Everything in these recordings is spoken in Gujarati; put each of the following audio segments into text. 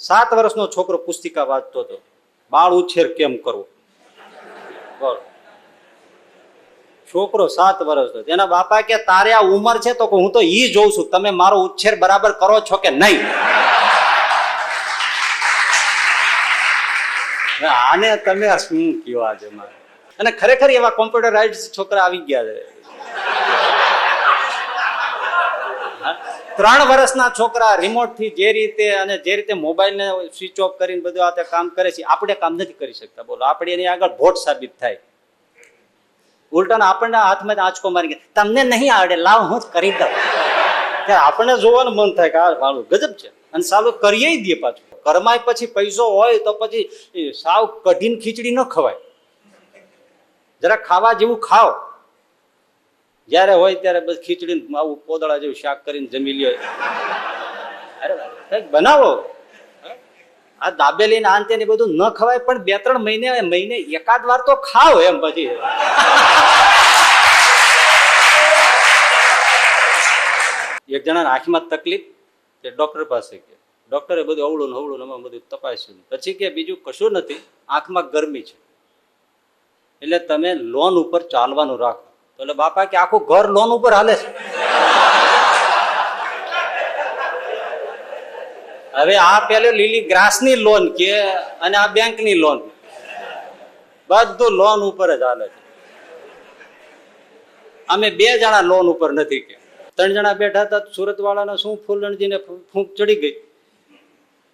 7 વર્ષનો છોકરો પુસ્તિકા વાંચતો હતો, બાળ ઉછેર કેમ કરવો. બોલો, છોકરો 7 વર્ષનો. એના બાપા કે તારે આ ઉંમર છે તો હું તો ઈ જોઉં છું, તમે મારો ઉછેર બરાબર કરો છો કે નહીં. આને તમે શું કયો આજે મારે. અને ખરેખર એવા કોમ્પ્યુટરાઇઝ છોકરા આવી ગયા છે. 3 વર્ષના છોકરા રિમોટ થી જે રીતે મોબાઈલ ને સ્વિચ ઓફ કરીને બધું આ કામ કરે છે, આપણે કામ નથી કરી શકતા. બોલો, આપણે એની આગળ ભોટ સાબિત થાય. ઉલટાના આપણને હાથમાં આંચકો મારી ગયા, તમને નહીં આવડે, લાવ હું જ કરી દઉં. આપણને જોવાનું મન થાય કે આ વાળું ગજબ છે, અને સાલું કરીએ દે પાછું. કરમાય પછી પૈસો હોય તો પછી સાવ કઢીને ખીચડી ન ખવાય. જરા ખાવા જેવું ખાઓ. જયારે હોય ત્યારે બસ ખીચડી આવું પોદળા જેવું શાક કરીને જમી લ્યો. અરે કઈક બનાવો. આ દાબેલી ને આંતે ને બધું ન ખવાય, પણ 2-3 મહિને એકાદ વાર તો ખાઓ એમ. પછી એક જણાને આંખમાં તકલીફ, તે ડોક્ટર પાસે ગયા. ડોક્ટરે બધું અવળું ને હવળું એમાં બધું તપાસ્યું. પછી કે બીજું કશું નથી, આંખમાં ગરમી છે, એટલે તમે લોન ઉપર ચાલવાનું રાખો. તો એટલે બાપા કે આખું ઘર લોન ઉપર હાલે છે. હવે આ પેલો લીલી ગ્રાસ ની લોન કે અને આ બેંક ની લોન, બધું લોન ઉપર જ હાલે છે. અમે 2 જણા લોન ઉપર નથી કે 3 જણા બેઠા હતા. સુરત વાળાને શું ફૂલણજીને ફૂંક ચડી ગઈ,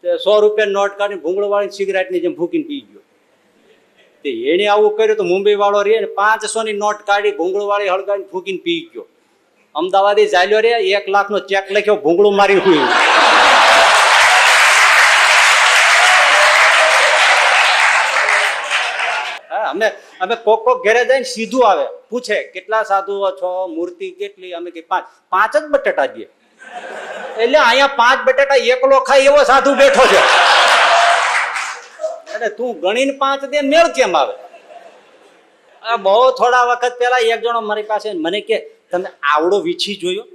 100 રૂપિયા નોટ કાઢીને ભૂંગળો વાળી સિગરેટ ની જેમ ફૂકીને પી ગયો. એને આવું કર્યું તો મુંબઈ વાળો રે 500 ની નોટ કાઢી ભૂંગળો વાળી હળગાવીને ફૂકીને પી ગયો. અમદાવાદી ચાલ્યો રે 1 લાખનો ચેક લખ્યો, ભૂંગળું મારી હુઈ. અમે કોક ઘરે જઈને સીધું આવે, પૂછે કેટલા સાધુઓ છો, મૂર્તિ કેટલી, અમે કે 5 જ બટેટા દે. એટલે અહીંયા 5 બટેટા એકલો ખાય એવો સાધુ બેઠો છે. તું ગણીને 5 દે, મેળ કેમ આવે. બહુ થોડા વખત પેલા એક જણો મારી પાસે મને કે તમે આવડો વીછી જોયો.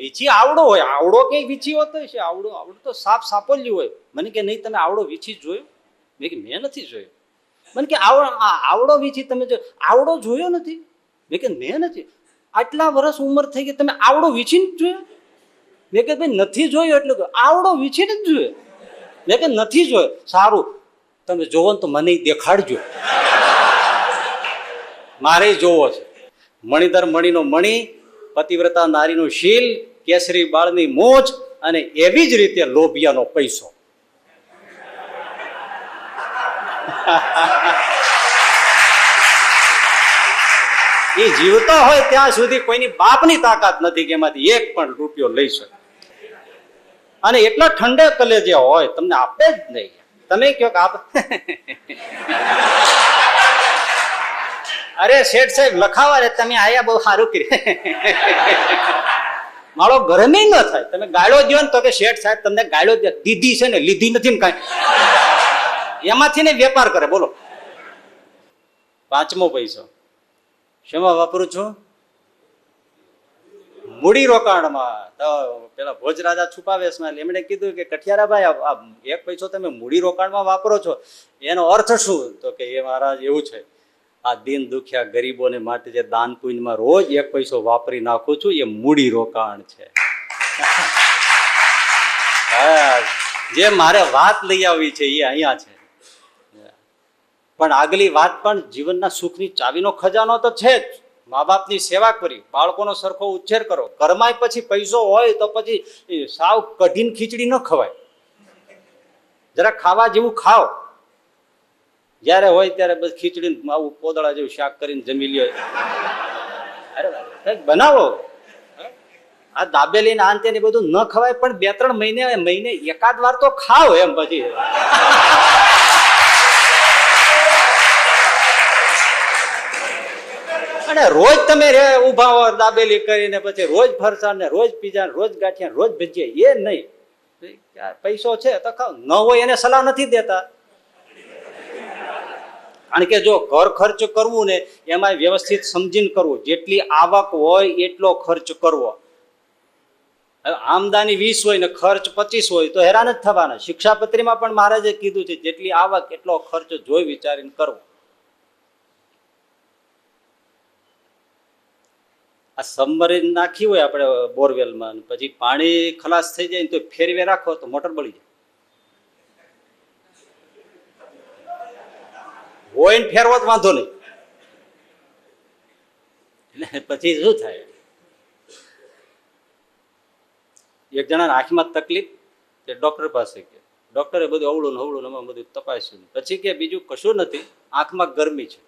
વીછી આવડો હોય, આવડો કઈ વીછી હોતો છે? આવડો તો સાપોલ્યું હોય. મને કે નહીં, તમે આવડો વીછી જોયો? મેં કે મેં નથી જોયો. મને કે આવડો વીછી તમે જો આવડો જોયો નથી? મેં કે મેં નથી. આટલા વર્ષ ઉંમર થઈ ગઈ, તમે આવડો વીછી નથી જોયો? મેં કે ભાઈ નથી જોયો, એટલે આવડો વીછી નથી જોયો. મેં કે નથી જોયો. સારું, તમે જોવો ને તો મને દેખાડજો, મારે જોવો છે. મણિધર મણીનો મણી, પતિવ્રતા નારીનું શીલ, કેસરી બાળની મોજ, અને એવી જ રીતે લોભિયાનો પૈસો. એ જીવતો હોય ત્યાં સુધી કોઈની બાપની તાકાત નથી કે એમાંથી 1 પણ રૂપિયો લઈ શકે. અને એટલા ઠંડે કલેજે હોય, તમને આપે જ નહીં. તમે કયો કે આપ અરે શેઠ સાહેબ લખાવા રે, તમે આયા બહુ સારું કર્યું. મારો ગરમે ન થાય. તમે ગાળો દો ને તો કે શેઠ સાહેબ તમને ગાળો દીધી છે ને, લીધી નથી ને કાંઈ. એમાંથી ને વેપાર કરે. બોલો, 5મો પૈસો શેમાં વાપરું છું? મૂડી રોકાણમાં. તો પેલા ભોજરાજા છુપાવેશમાં એમણે કીધું કે કઠિયારાભાઈ, આ 1 પૈસો તમે મૂડી રોકાણમાં વાપરો છો, એનો અર્થ શું? તો કે એ મહારાજ એવું છે, આ દિન દુખ્યા ગરીબોને માટે જે દાન પુણ્યમાં રોજ 1 પૈસો વાપરી નાખું છું, એ મૂડી રોકાણ છે. જે મારે વાત લઈ આવી છે એ અહીંયા છે. પણ આગલી વાત પણ જીવનના સુખની ચાવીનો ખજાનો તો છે જ. મા બાપની સેવા કરી, બાળકોનો સરખો ઉછેર કરો. કરમાય પછી પૈસો હોય તો પછી સાવ કઢીને ખીચડી ન ખવાય. જરા ખાવા જેવું ખાઓ. જયારે હોય ત્યારે બસ ખીચડી આવું પોદળા જેવું શાક કરીને જમી લ્યો. અરે કઈક બનાવો. આ દાબેલી ને આંતે ને બધું ન ખવાય, પણ 2-3 મહિને એકાદ વાર તો ખાઓ એમ. પછી અને રોજ તમે ઉભા હો દાબેલી કરીને, પછી રોજ ફરસાણ ને રોજ પીઝા, રોજ ગાંઠિયા, રોજ ભજીયા, એ નહીં. પૈસો છે તો ખાવ, ન હોય એને સલાહ નથી દેતા. કારણ કે જો ઘર ખર્ચ કરવું ને એમાં વ્યવસ્થિત સમજીને કરવું. જેટલી આવક હોય એટલો ખર્ચ કરવો. હવે આમદાની 20 હોય ને ખર્ચ 25 હોય તો હેરાન જ થવાના. શિક્ષાપત્રીમાં પણ મહારાજે કીધું છે જેટલી આવક એટલો ખર્ચ જોઈ વિચારીને કરવો. આ સબમરીન નાખી હોય આપણે બોરવેલમાં, પછી પાણી ખલાસ થઈ જાય તો ફેરવે રાખો તો મોટર બળી જાય. હોય ને ફેરવો તો વાંધો નહીં, એટલે પછી શું થાય? એક જણાના આંખમાં તકલીફ, તે ડોક્ટર પાસે ગયા. ડોક્ટરે બધું અવળું હવળું એમાં બધું તપાસ્યું, પછી કે બીજું કશું નથી, આંખમાં ગરમી છે,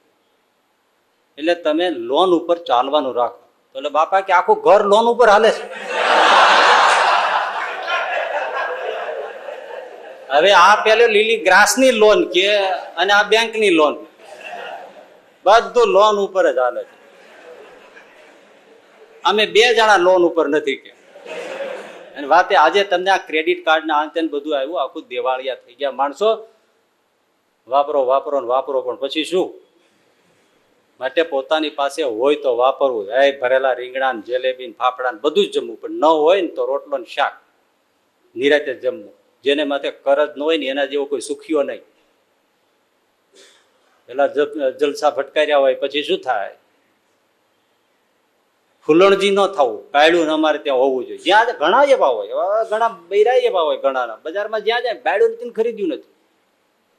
એટલે તમે લોન ઉપર ચાલવાનું રાખો. તો એટલે બાપા કે આખું ઘર લોન ઉપર હાલે છે. હવે આ પેલો લીલી ગ્રાસની લોન કે અને આ બેંકની લોન, બધું લોન ઉપર જ હાલે છે. અમે 2 જણા લોન ઉપર નથી કે. અને વાતે આજે તમને આ ક્રેડિટ કાર્ડ ના અંતે બધું આવ્યું, આખું દેવાળિયા થઈ ગયા માણસો. વાપરો વાપરો ને વાપરો, પણ પછી શું? માટે પોતાની પાસે હોય તો વાપરવું. એ ભરેલા રીંગણા ને જલેબી ને ફાફડા ને બધું જ જમવું, પણ ન હોય ને તો રોટલો ને શાક નિરાતે જમવું. જેને માથે કરજ ન હોય ને એના જેવો કોઈ સુખીઓ નહીં. પેલા જલસા ભટકાર્યા હોય પછી શું થાય? ફૂલણજી ન થવું, બાયડું અમારે ત્યાં હોવું જોઈએ. જ્યાં ઘણા એવા હોય, ઘણા બૈરા એવા હોય, ઘણા બજારમાં જ્યાં જાય બાયડું નથી ખરીદ્યું નથી,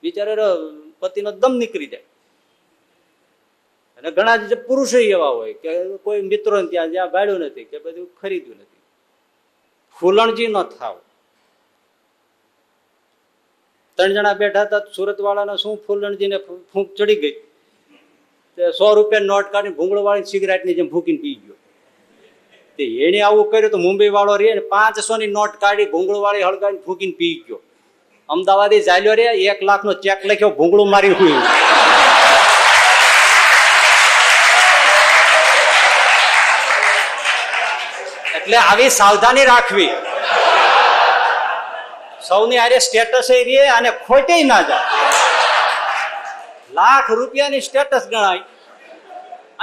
બિચારો પતિનો દમ નીકળી જાય. અને ઘણા જે પુરુષો એવા હોય કે કોઈ મિત્રો ત્યાં જ્યાં બાયડું નથી કે બધું ખરીદ્યું નથી. ફૂલણજી ન થાવ. 3 જણા બેઠા હતા, સુરત વાળાના શું ફૂલણજીને ફૂંક ચડી ગઈ, 100 રૂપિયા નોટ કાઢીને ભૂંગળો વાળી સિગરેટની જેમ ફૂંકીને પી ગયો. એને આવું કર્યું તો મુંબઈ વાળો રે 500 ની નોટ કાઢી ભૂંગળો વાળી હળગાવીને ફૂંકીને પી ગયો. અમદાવાદી ચાલ્યો રે 1 લાખનો ચેક લખ્યો, ભૂંગળું મારી હુઈ. એટલે આવી સાવધાની રાખવી. સૌની આરે સ્ટેટસ રે અને ખોટે ના જાય. લાખ રૂપિયાની સ્ટેટસ ગણાય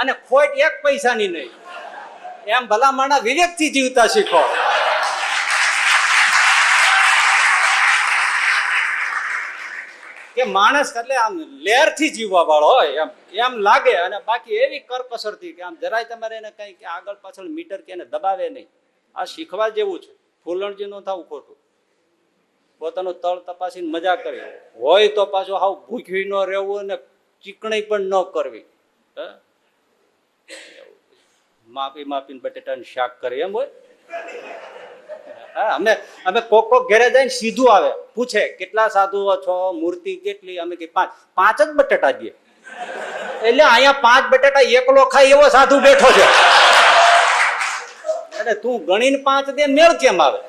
અને ખોટ 1 પૈસાની નહીં. એમ ભલામણા વિવેકથી જીવતા શીખો. કે માણસ એટલે આમ લેરથી જીવવા વાળો હોય એમ લાગે, અને બાકી એવી કરકસરથી કે આમ જરાય તમારે એને કઈ કે આગળ પાછળ મીટર કે એને દબાવે નહીં. આ શીખવા જેવું છે. ફૂલણજી નું થવું ખોટું. પોતાનું તળ તપાસીને મજા કરી હોય તો પાછું હાવ ભૂખ્યું ન રહેવું અને ચીકણી પણ ન કરવી. માપી માપીને બટેટાનું શાક કરે એમ હોય. અમે કોક ઘરે જઈને સીધું આવે, પૂછે કેટલા સાધુઓ છો, મૂર્તિ કેટલી? અમે કે 5 જ બટેટા દે. એટલે અહીંયા 5 બટેટા એકલો ખાય એવો સાધુ બેઠો છે. એટલે તું ગણીને 5 દે, મેળ કેમ આવે?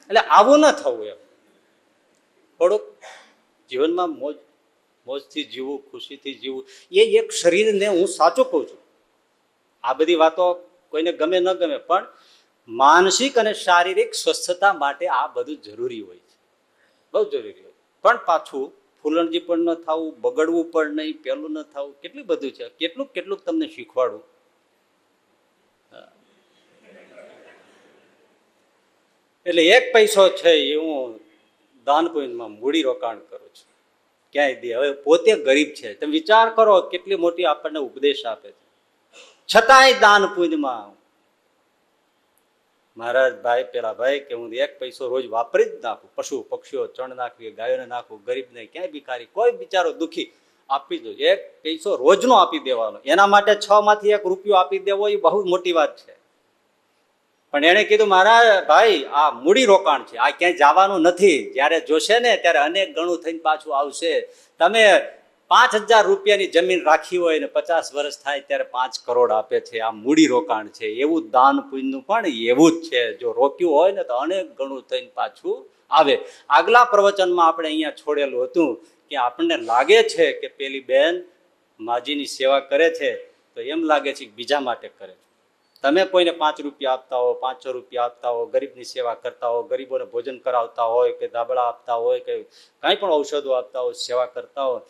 એટલે આવું ન થવું. એમ થોડુંક જીવનમાં મોજથી જીવવું, ખુશીથી જીવવું. એ એક શરીરને હું સાચું કહું છું. આ બધી વાતો કોઈને ગમે ન ગમે, પણ માનસિક અને શારીરિક સ્વસ્થતા માટે આ બધું જરૂરી હોય છે, બહુ જરૂરી હોય. પણ પાછું ફૂલણજી પણ ન થવું, બગડવું પણ નહીં, પેલું ન થવું. કેટલું બધું છે, કેટલું કેટલું તમને શીખવાડવું. એટલે 1 પૈસો છે એ હું દાન પુણ્યમાં મૂડી રોકાણ કરું છું. ક્યાંય દે. હવે પોતે ગરીબ છે, તમે વિચાર કરો કેટલી મોટી આપણને ઉપદેશ આપે છે, છતાંય દાન પુણ્યમાં. મહારાજ ભાઈ પેલા ભાઈ કે હું 1 પૈસો રોજ વાપરી જ નાખું. પશુ પક્ષીઓ ચણ નાખવી, ગાયોને નાખું, ગરીબને ક્યાંય ભિખારી કોઈ બિચારો દુખી આપી દો. 1 પૈસો રોજનો આપી દેવાનો. એના માટે 6 માંથી 1 રૂપિયો આપી દેવો એ બહુ મોટી વાત છે. પણ એને કીધું મારા ભાઈ આ મૂડી રોકાણ છે, આ ક્યાંય જવાનું નથી. જયારે જોશે ને ત્યારે અનેક ગણું થઈને પાછું આવશે. તમે 5000 રૂપિયાની જમીન રાખી હોય ને 50 વર્ષ થાય ત્યારે 5 કરોડ આપે છે. આ મૂડી રોકાણ છે. એવું દાન પુણ્યનું પણ એવું જ છે. જો રોક્યું હોય ને તો અનેક ગણું થઈને પાછું આવે. આગલા પ્રવચનમાં આપણે અહીંયા છોડેલું હતું કે આપણને લાગે છે કે પેલી બેન માજીની સેવા કરે છે તો એમ લાગે છે કે બીજા માટે કરે છે. તમે કોઈને 5 રૂપિયા આપતા હો, 500 રૂપિયા આપતા હો, ગરીબની સેવા કરતા હો, ગરીબોને ભોજન કરાવતા હોય કે ધાબળા આપતા હોય કે કાંઈ પણ ઔષધો આપતા હોય, સેવા કરતા હોય,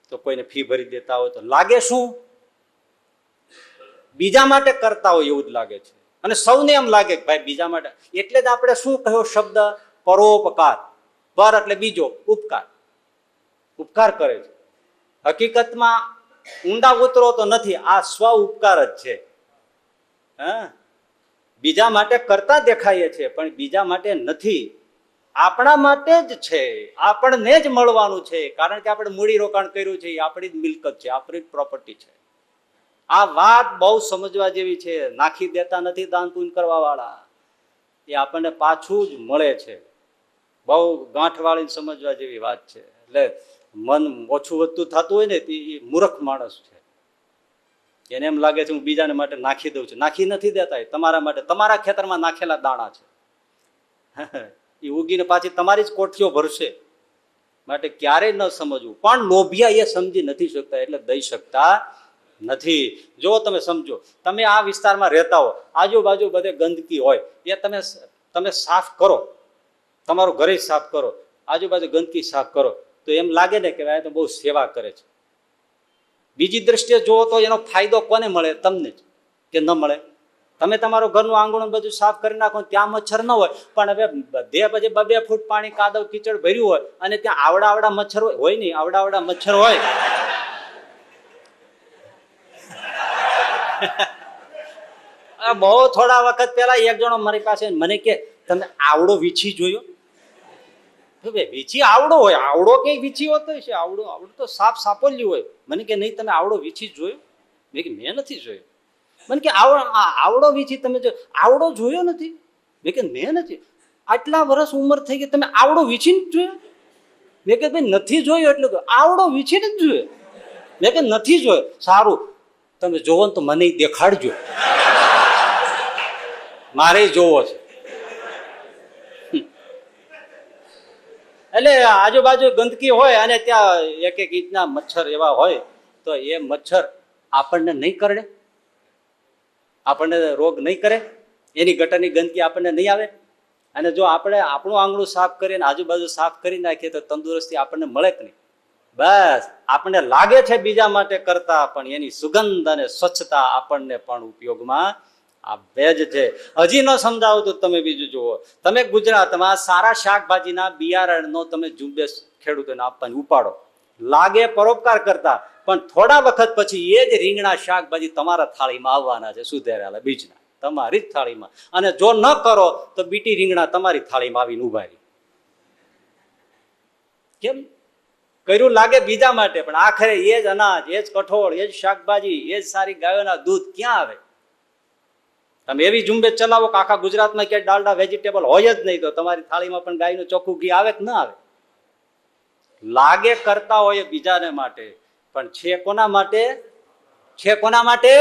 તો કોઈને ફી ભરી દેતા હોય તો લાગે શું? બીજા માટે કરતા હોય એવું જ લાગે છે. અને સૌને એમ લાગે કે ભાઈ બીજા માટે, એટલે જ આપણે શું કહ્યો શબ્દ પરોપકાર. પર એટલે બીજો, ઉપકાર. ઉપકાર કરે છે. હકીકતમાં ઊંડા ઉતરો તો નથી, આ સ્વ ઉપકાર જ છે. હા, બીજા માટે કરતા દેખાઈએ છે પણ બીજા માટે નથી, આપણા માટે જ છે. આપણને જ મળવાનું છે, કારણ કે આપણે મૂડી રોકાણ કર્યું છે, આપણી જ મિલકત છે, આપણી જ પ્રોપર્ટી છે. આ વાત બહુ સમજવા જેવી છે. નાખી દેતા નથી દાન પુણ્ય કરવા વાળા, એ આપણને પાછું જ મળે છે. બહુ ગાંઠ વાળીને સમજવા જેવી વાત છે. એટલે મન ઓછું વધતું થતું હોય ને એ મૂર્ખ માણસ છે. એને એમ લાગે છે હું બીજાને માટે નાખી દઉં છું. નાખી નથી દેતા, એ તમારા માટે, તમારા ખેતરમાં નાખેલા દાણા છે. એ ઉગીને પાછી તમારી જ કોઠીઓ ભરશે. માટે ક્યારેય ન સમજવું. પણ લોભિયા એ સમજી નથી શકતા, એટલે દઈ શકતા નથી. જો તમે સમજો, તમે આ વિસ્તારમાં રહેતા હો, આજુબાજુ બધે ગંદકી હોય, એ તમે સાફ કરો, તમારું ઘરે સાફ કરો, આજુબાજુ ગંદકી સાફ કરો, તો એમ લાગે ને કે આ તો બહુ સેવા કરે છે. બીજી દ્રષ્ટિએ જુઓ તો એનો ફાયદો કોને મળે? તમને જ, કે ન મળે? તમે તમારું ઘરનું આંગણું બધું સાફ કરી નાખો, ત્યાં મચ્છર ન હોય, પણ હવે બધે પછી 2 ફૂટ પાણી કાદવ કીચડ ભર્યું હોય અને ત્યાં આવડા મચ્છર હોય નહીં, આવડા મચ્છર હોય. બહુ થોડા વખત પહેલા એક જણો મારી પાસે મને કે તમે આવડો વીછી જોયો? વીછી આવડો હોય? આવડો કઈ વીછી હોતો છે? આવડો તો સાપોલ્યું હોય. મને કે નહીં, તમે આવડો વીછી જોયો? મેં કે મેં નથી જોયો. મને કે આવડો વીછી તમે જો આવડો જોયો નથી? મેં કે મેં નથી. આટલા વર્ષ ઉંમર થઈ ગઈ, તમે આવડો વીછી નથી જોયો? મેં કે ભાઈ નથી જોયો, એટલે આવડો વીછી નથી જોયો. મેં કે નથી જોયો. સારું, તમે જોવો ને તો મને દેખાડજો, મારે જોવો છે. એટલે આજુબાજુ ગંદકી હોય અને ત્યાં એક ઇંચના મચ્છર એવા હોય, તો એ મચ્છર આપણને નહીં કરડે? આપણને રોગ નહીં કરે? એની ગટરની ગંદકી આપણને નહીં આવે? અને જો આપણે આપણું આંગણું સાફ કરીને આજુબાજુ સાફ કરી નાખીએ તો તંદુરસ્તી આપણને મળે કે નહીં? બસ આપણને લાગે છે બીજા માટે કરતા, પણ એની સુગંધ અને સ્વચ્છતા આપણને પણ ઉપયોગમાં આવે જ છે. હજી ન સમજાવું તો તમે બીજું જુઓ. તમે ગુજરાતમાં સારા શાકભાજીના બિયારણનો તમે ઝુંબેશ ખેડૂતોને આપવાની ઉપાડો, લાગે પરોપકાર કરતા, પણ થોડા વખત પછી એ જ રીંગણા શાકભાજી તમારા થાળીમાં આવવાના છે, સુધેરેલા બીજના, તમારી જ થાળીમાં. અને જો ન કરો તો બીટી રીંગણા તમારી થાળીમાં આવીને ઉભા રહી. કેમ? કર્યું લાગે બીજા માટે, પણ આખરે એ જ અનાજ, એ જ કઠોળ, એ જ શાકભાજી, એ જ સારી ગાયોના દૂધ ક્યાં આવે? તમે એવી ઝુંબેશ ચલાવો કે આખા ગુજરાતમાં ક્યાંય ડાલડા વેજીટેબલ હોય જ નહીં, તો તમારી થાળીમાં પણ ગાયનું ચોખ્ખું ઘી આવે કે ન આવે? લાગે કરતા હોય બીજાને માટે, પણ છે કોના માટે? છે કોના માટે?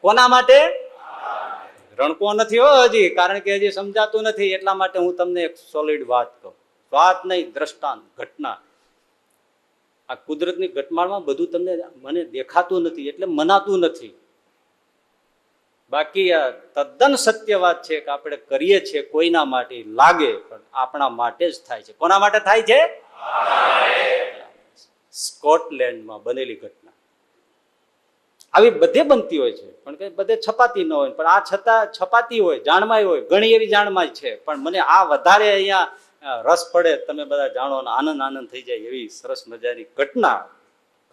કોના માટે? રણકો નથી હો હજી, કારણ કે હજી સમજાતું નથી. એટલા માટે હું તમને એક સોલિડ વાત કહું. વાત નહીં, દ્રષ્ટાંત, ઘટના. આ કુદરતની ઘટમાળમાં બધું તમને મને દેખાતું નથી, એટલે મનાતું નથી. બાકી આ તદ્દન સત્ય વાત છે કે આપણે કરીએ છીએ કોઈના માટે, લાગે પણ આપણા માટે જ થાય છે. કોના માટે થાય છે? સ્કોટલેન્ડમાં બનેલી ઘટના. આવી બધે બનતી હોય છે, પણ કઈ બધે છપાતી ન હોય, પણ આ છતાં છપાતી હોય, જાણમાય હોય, ઘણી એવી જાણમાય છે. પણ મને આ વધારે અહીંયા રસ પડે, તમે બધા જાણો અને આનંદ થઈ જાય એવી સરસ મજાની ઘટના.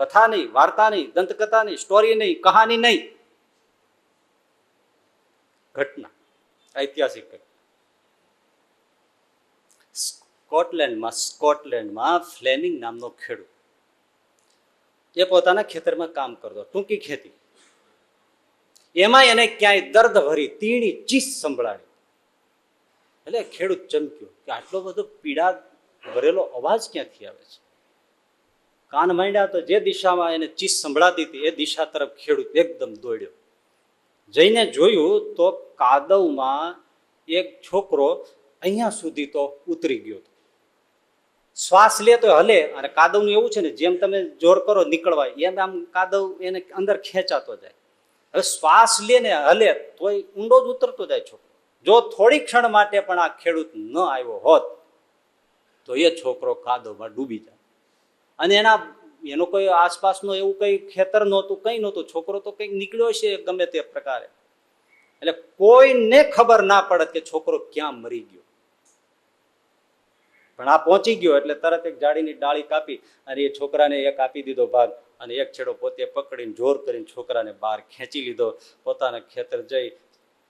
કથા નહીં, વાર્તા નહીં, દંતકથા નહીં, સ્ટોરી નહીં, કહાની નહીં, ઘટના, ઐતિહાસિક ઘટના. સ્કોટલેન્ડમાં ફ્લેમિંગ નામનો ખેડૂત, એ પોતાના ખેતરમાં કામ કરતો, ટૂંકી ખેતી. એમાં એને ક્યાંય દર્દ ભરી તીણી ચીસ સંભળાડી. એટલે ખેડૂત ચમક્યો કે આટલો બધો પીડા ભરેલો અવાજ ક્યાંથી આવે છે. કાન માંડ્યા તો જે દિશામાં એને ચીસ સંભળાતી હતી એ દિશા તરફ ખેડૂત એકદમ દોડ્યો. જઈને જોયું તો કાદવમાં એક છોકરો અહીંયા સુધી તો ઉતરી ગયો હતો. શ્વાસ લે તો હલે, અને કાદવનું એવું છે ને, જેમ તમે જોર કરો નીકળવાય એમ આમ કાદવ એને અંદર ખેંચાતો જાય. હવે શ્વાસ લે ને હલે તોય ઊંડો જ ઉતરતો જાય છોકરો. જો થોડી ક્ષણ માટે પણ આ ખેડૂત ન આવ્યો હોત તો એ છોકરો કાદવમાં ડૂબી જાય. અને એનો કોઈ આસપાસનો એવું કઈ ખેતર નહોતું, કઈ નહોતું. છોકરો તો કંઈક નીકળ્યો છે ગમે તે પ્રકારે. એટલે કોઈને ખબર ના પડે કે છોકરો ક્યાં મરી ગયો. પણ આ પહોંચી ગયો એટલે તરત એક ઝાડીની ડાળી કાપી અને એ છોકરાને એક આપી દીધો ભાગ, અને એક છેડો પોતે પકડીને જોર કરીને છોકરાને બહાર ખેંચી લીધો. પોતાના ખેતર જઈ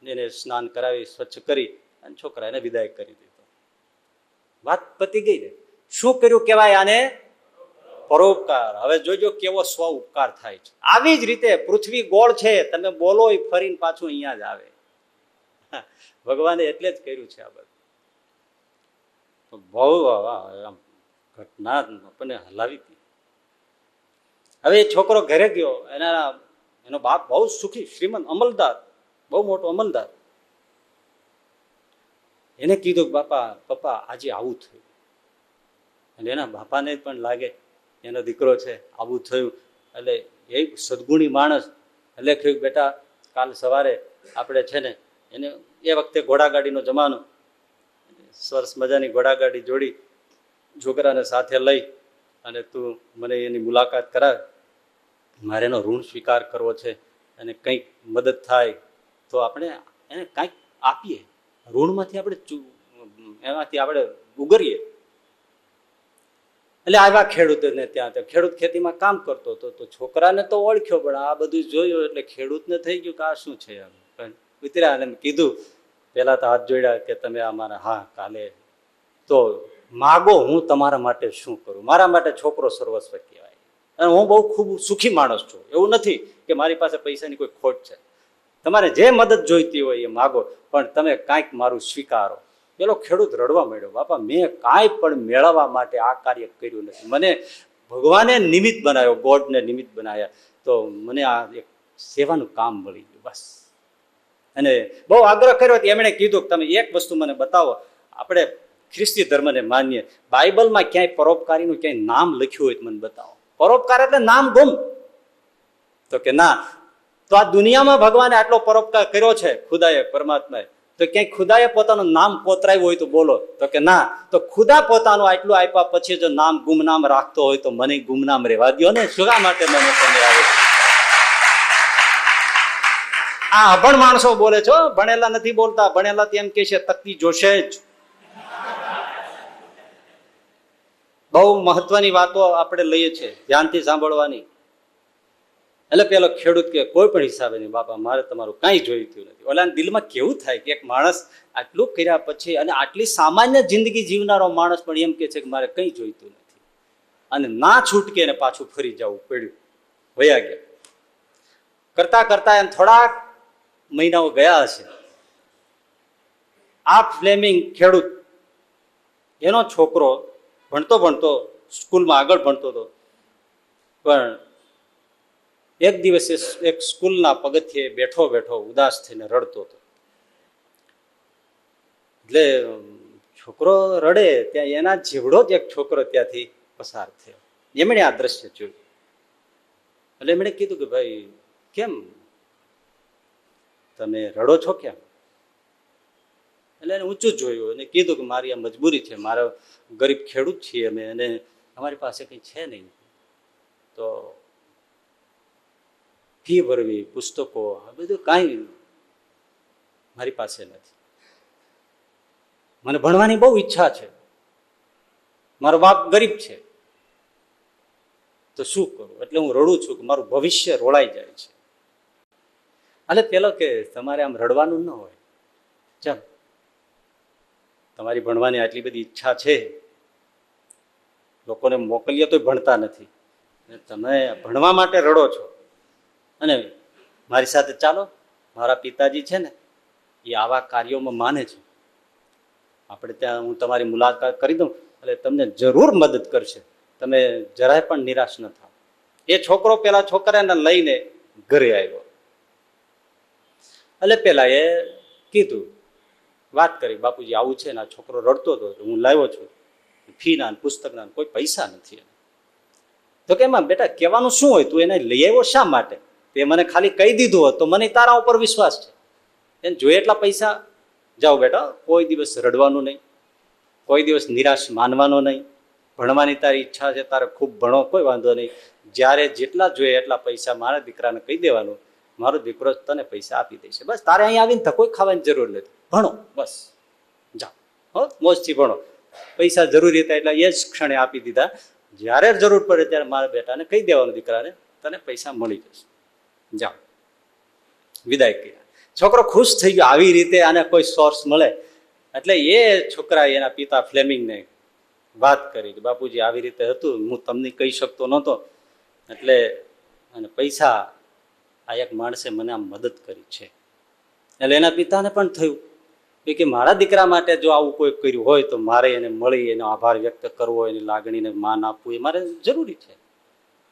એને સ્નાન કરાવી, સ્વચ્છ કરી અને છોકરાને વિદાય કરી દીધો. વાત પતી ગઈ ને. શું કર્યું કહેવાય આને? પરોપકાર. હવે જોજો કેવો સ્વ ઉપકાર થાય છે. આવી જ રીતે પૃથ્વી ગોળ છે, તમે બોલો એ ફરીને પાછું અહીંયા જ આવે. ભગવાને એટલે જ કર્યું છે આ બધું. બહુ ઘટના આપણને હલાવી હતી. હવે એ છોકરો ઘરે ગયો, એનો બાપ બહુ સુખી, શ્રીમંત, અમલદાર, બહુ મોટો અમલદાર. એને કીધું બાપા પપ્પા આજે આવું થયું. એટલે એના બાપાને પણ લાગે એનો દીકરો છે, આવું થયું. એટલે એ સદગુણી માણસ એટલે કહ્યું બેટા કાલ સવારે આપણે છે ને, એને એ વખતે ઘોડાગાડીનો જમાનો, સરસ મજાની ઘોડાગાડી જોડી છોકરાને સાથે લઈ અને તું મને એની મુલાકાત કરાવ. મારે એનો ઋણ સ્વીકાર કરવો છે અને કંઈક મદદ થાય તો આપણે એને કંઈક આપીએ. ઋણમાંથી એમાંથી આપણે ઉગરીએ. એટલે આવ્યા ખેડૂતને ત્યાં. તો ખેડૂત ખેતીમાં કામ કરતો હતો. તો છોકરાને તો ઓળખ્યો, પણ આ બધું જોયું એટલે ખેડૂતને થઈ ગયું કે આ શું છે. ઉતર્યા અને કીધું, પેલા તો હાથ જોડ્યા કે તમે અમારા, હા કાલે તો માગો, હું તમારા માટે શું કરું. મારા માટે છોકરો સર્વસ્વ કહેવાય. અને હું બહુ ખૂબ સુખી માણસ છું. એવું નથી કે મારી પાસે પૈસાની કોઈ ખોટ છે. તમારે જે મદદ જોઈતી હોય એ માગો, પણ તમે કાંઈક મારું સ્વીકારો. પેલો ખેડૂત રડવા માંડ્યો, બાપા મેં કાંઈ પણ મેળવવા માટે આ કાર્ય કર્યું નથી. મને ભગવાને નિમિત્ત બનાવ્યો, ગોડને નિમિત્ત બનાવ્યા, તો મને આ એક સેવાનું કામ મળી ગયું બસ. અને બહુ આગ્રહ કર્યો. એમણે કીધું કે તમે એક વસ્તુ મને બતાવો. આપણે ખ્રિસ્તી ધર્મને માનીએ, બાઇબલમાં ક્યાંય પરોપકારીનું ક્યાંય નામ લખ્યું હોય તો મને બતાવો. પરોપકાર એટલે નામ ગુમ. તો કે ના, તો આ દુનિયામાં ભગવાને આટલો પરોપકાર કર્યો છે ખુદાએ, પરમાત્માએ, તો ક્યાંય ખુદાએ પોતાનું નામ કોતરાયું હોય તો બોલો. તો કે ના, તો ખુદા પોતાનું આટલું આપ્યા પછી જો નામ ગુમનામ રાખતો હોય તો મને ગુમનામ રહેવા દો ને. શું માટે મને તમે આવે? આ અભણ માણસો બોલે છો, ભણેલા નથી બોલતા. ભણેલા એમ કે છે તકતી જોશે જ. બહુ મહત્વની વાતો આપણે લઈએ છીએ, ધ્યાનથી સાંભળવાની. એટલે પેલો ખેડૂત કે કોઈ પણ હિસાબે નહીં બાપા, મારે તમારું કાંઈ જોઈતું નથી. ઓલા દિલમાં કેવું થાય કે એક માણસ આટલું કર્યા પછી અને આટલી સામાન્ય જિંદગી જીવનારો માણસ પણ એમ કે છે કે મારે કંઈ જોઈતું નથી, અને ના છૂટકે ને પાછું ફરી જવું પડ્યું. વયા ગયા. કરતા કરતા એમ થોડાક મહિનાઓ ગયા હશે. આ ફ્લેમિંગ ખેડૂત, એનો છોકરો ભણતો ભણતો સ્કૂલમાં આગળ ભણતો હતો, પણ એક દિવસે એક સ્કૂલના પગથિયે બેઠો બેઠો ઉદાસ થઈને રડતો હતો. એટલે છોકરો રડે ત્યાં એના જેવડો જ એક છોકરો ત્યાંથી પસાર થયો. એમણે આ દ્રશ્ય જોયું. એટલે એમણે કીધું કે ભાઈ કેમ તમે રડો છો કેમ? એટલે એને ઊંચું જોયું અને કીધું કે મારી આ મજબૂરી છે, મારો ગરીબ ખેડૂત છીએ અમે, અને અમારી પાસે કંઈ છે નહીં, તો ફી ભરવી, પુસ્તકો, આ બધું કાંઈ મારી પાસે નથી. મને ભણવાની બહુ ઈચ્છા છે, મારો બાપ ગરીબ છે, તો શું કરું? એટલે હું રડું છું કે મારું ભવિષ્ય રોળાઈ જાય છે. એટલે પેલો કે તમારે આમ રડવાનું ન હોય. ચાલ, તમારી ભણવાની આટલી બધી ઈચ્છા છે, લોકોને મોકલીએ તો ભણતા નથી, તમે ભણવા માટે રડો છો, અને મારી સાથે ચાલો. મારા પિતાજી છે ને એ આવા કાર્યોમાં માને છે. આપણે ત્યાં હું તમારી મુલાકાત કરી દઉં એટલે તમને જરૂર મદદ કરશે. તમે જરાય પણ નિરાશ ન થાવ. એ છોકરો પેલા છોકરાને લઈને ઘરે આવ્યો. એટલે પેલા એ કીધું, વાત કરી, બાપુજી આવું છે ને આ છોકરો રડતો હતો, હું લાવ્યો છું, ફીના પુસ્તકના કોઈ પૈસા નથી. તો કે એમાં બેટા કહેવાનું શું હોય, તું એને લઈ આવ્યો શા માટે? તે મને ખાલી કહી દીધું હોત તો મને તારા ઉપર વિશ્વાસ છે. એને જોઈએ એટલા પૈસા. જાઓ બેટા, કોઈ દિવસ રડવાનું નહીં, કોઈ દિવસ નિરાશ માનવાનો નહીં. ભણવાની તારી ઈચ્છા છે, તારે ખૂબ ભણો, કોઈ વાંધો નહીં. જ્યારે જેટલા જોઈએ એટલા પૈસા મારા દીકરાને કહી દેવાનું, મારો દીકરો તને પૈસા આપી દેશે, બસ તારે અહીંયા આવીને ધક્કો ખાવાની જરૂર નથી, ભણો બસ, જાઓ હો મોજથી ભણો. પૈસા જરૂરી હતા એટલે એ જ ક્ષણે આપી દીધા. જ્યારે જરૂર પડે ત્યારે મારા બેટાને કહી દેવાનું દીકરાને તને પૈસા મળી જશે, જાઓ. વિદાય કર્યા. છોકરો ખુશ થઈ ગયો. આવી રીતે આને કોઈ સોર્સ મળે એટલે એ છોકરાએ એના પિતા ફ્લેમિંગને વાત કરી કે બાપુજી આવી રીતે હતું, હું તમને કહી શકતો નહોતો, એટલે અને પૈસા આ એક માણસે મને આમ મદદ કરી છે. એટલે એના પિતાને પણ થયું કે મારા દીકરા માટે જો આવું કોઈ કર્યું હોય તો મારે એને મળી એનો આભાર વ્યક્ત કરવો, એની લાગણીને માન આપવું એ મારે જરૂરી છે.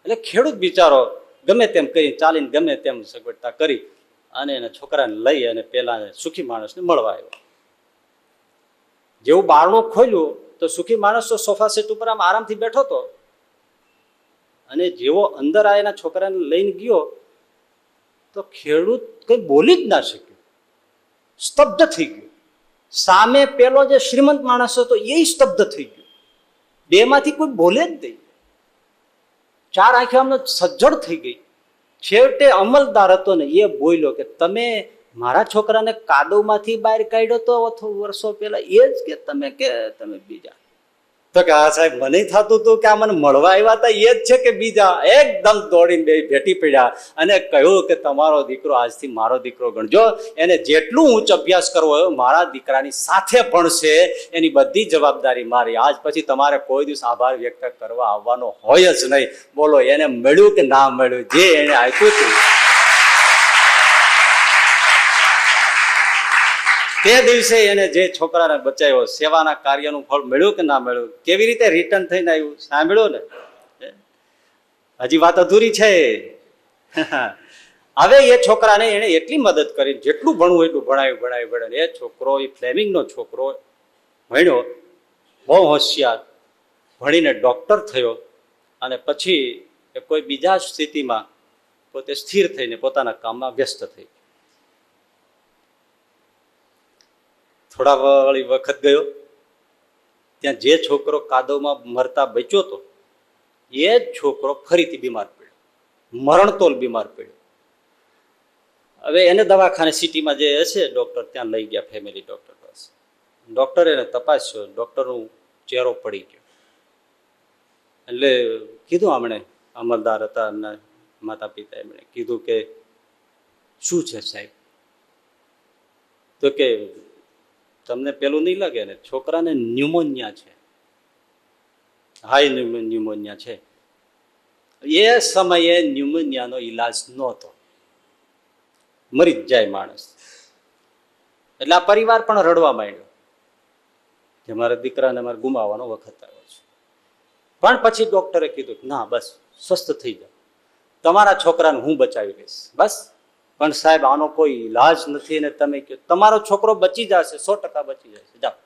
એટલે ખેડૂત બિચારો ગમે તેમ કરી ચાલીને ગમે તેમ સગવડતા કરી અને એના છોકરાને લઈ અને પેલા સુખી માણસને મળવા આવ્યો. જેવું બારણું ખોલ્યું તો સુખી માણસ તો સોફા સેટ ઉપર આમ આરામથી બેઠો હતો, અને જેવો અંદર આ એના છોકરાને લઈને ગયો તો ખેડૂત કઈ બોલી જ ના શક્યો, સ્તબ્ધ થઈ ગયો. સામે પેલો જે શ્રીમંત માણસ હતો એ સ્તબ્ધ થઈ ગયો. બે માંથી કોઈ બોલે જ નહીં. ચાર આંખે આમને સજ્જડ થઈ ગઈ. છેવટે અમલદાર હતો ને એ બોલ્યો કે તમે મારા છોકરાને કાદવમાંથી બહાર કાઢ્યો તો વર્ષો પહેલા, એ જ કે તમે બીજા? તો કે હા સાહેબ, મને થતું હતું કે આ મને મળવા આવ્યા હતા એ જ છે કે બીજા? એકદમ દોડીને બે ભેટી પડ્યા અને કહ્યું કે તમારો દીકરો આજથી મારો દીકરો ગણજો, એને જેટલું ઉચ્ચ અભ્યાસ કરવો હોય મારા દીકરાની સાથે ભણશે, એની બધી જવાબદારી મારી. આજ પછી તમારે કોઈ દિવસ આભાર વ્યક્ત કરવા આવવાનો હોય જ નહીં. બોલો, એને મળ્યું કે ના મળ્યું, જે એને આપ્યું હતું તે દિવસે એને જે છોકરાને બચાવ્યો, સેવાના કાર્યનું ફળ મળ્યું કે ના મળ્યું, કેવી રીતે રિટર્ન થઈને આવ્યું, સાંભળ્યો ને? હજી વાત અધૂરી છે. હવે એ છોકરાને એને એટલી મદદ કરી, જેટલું ભણવું એટલું ભણાવ્યું. એ છોકરો, એ ફ્લેમિંગનો છોકરો ભણ્યો, બહુ હોશિયાર, ભણીને ડોક્ટર થયો અને પછી એ કોઈ બીજા સ્થિતિમાં પોતે સ્થિર થઈને પોતાના કામમાં વ્યસ્ત થઈ. થોડા વાળી વખત ગયો, ત્યાં જે છોકરો કાદવમાં મરતા બચ્યો હતો એ જ છોકરો ફરીથી બીમાર પડ્યો, મરણતોલ બીમાર પડ્યો. હવે એને દવાખાને સિટીમાં જે હશે ડોક્ટર, ત્યાં લઈ ગયા ફેમિલી ડોક્ટર પાસે. ડોક્ટરે એને તપાસ્યો, ડોક્ટરનો ચહેરો પડી ગયો. એટલે કીધું, આમણે અમલદાર હતા એમના માતા પિતા, એમણે કીધું કે શું છે સાહેબ? તો કે તમને પેલું નહીં લાગે ને, છોકરાને ન્યુમોનિયા છે, હાઈ ન્યુમોનિયા છે. એ સમયે ન્યુમોનિયાનો ઈલાજ નહોતો, મરી જ જાય માણસ. એટલે આ પરિવાર પણ રડવા માંડ્યો કે મારા દીકરાને મારે ગુમાવવાનો વખત આવ્યો છે. પણ પછી ડોક્ટરે કીધું ના, બસ સ્વસ્થ થઈ જાઓ, તમારા છોકરાને હું બચાવી લઈશ, બસ. પણ સાહેબ, આનો કોઈ ઈલાજ નથી ને તમે કહો તમારો છોકરો બચી જશે, 100% બચી જશે, જાઓ,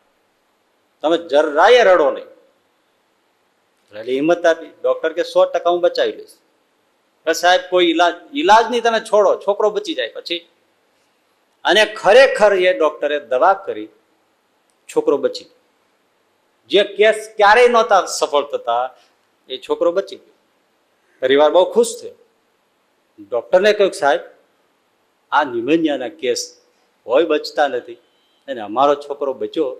તમે જરાય રડો નહીં. એટલે હિંમત આપી. ડોક્ટર કે 100% હું બચાવી લઈશ. સાહેબ, કોઈ ઈલાજ નહીં, તમે છોડો, છોકરો બચી જાય પછી. અને ખરેખર એ ડોક્ટરે દવા કરી, છોકરો બચી ગયો. જે કેસ ક્યારેય નહોતા સફળ થતા એ છોકરો બચી ગયો. પરિવાર બહુ ખુશ થયો. ડોક્ટરને કહ્યું સાહેબ, આ ન્યુમોનિયાના કેસ હોય બચતા નથી અને અમારો છોકરો બચ્યો,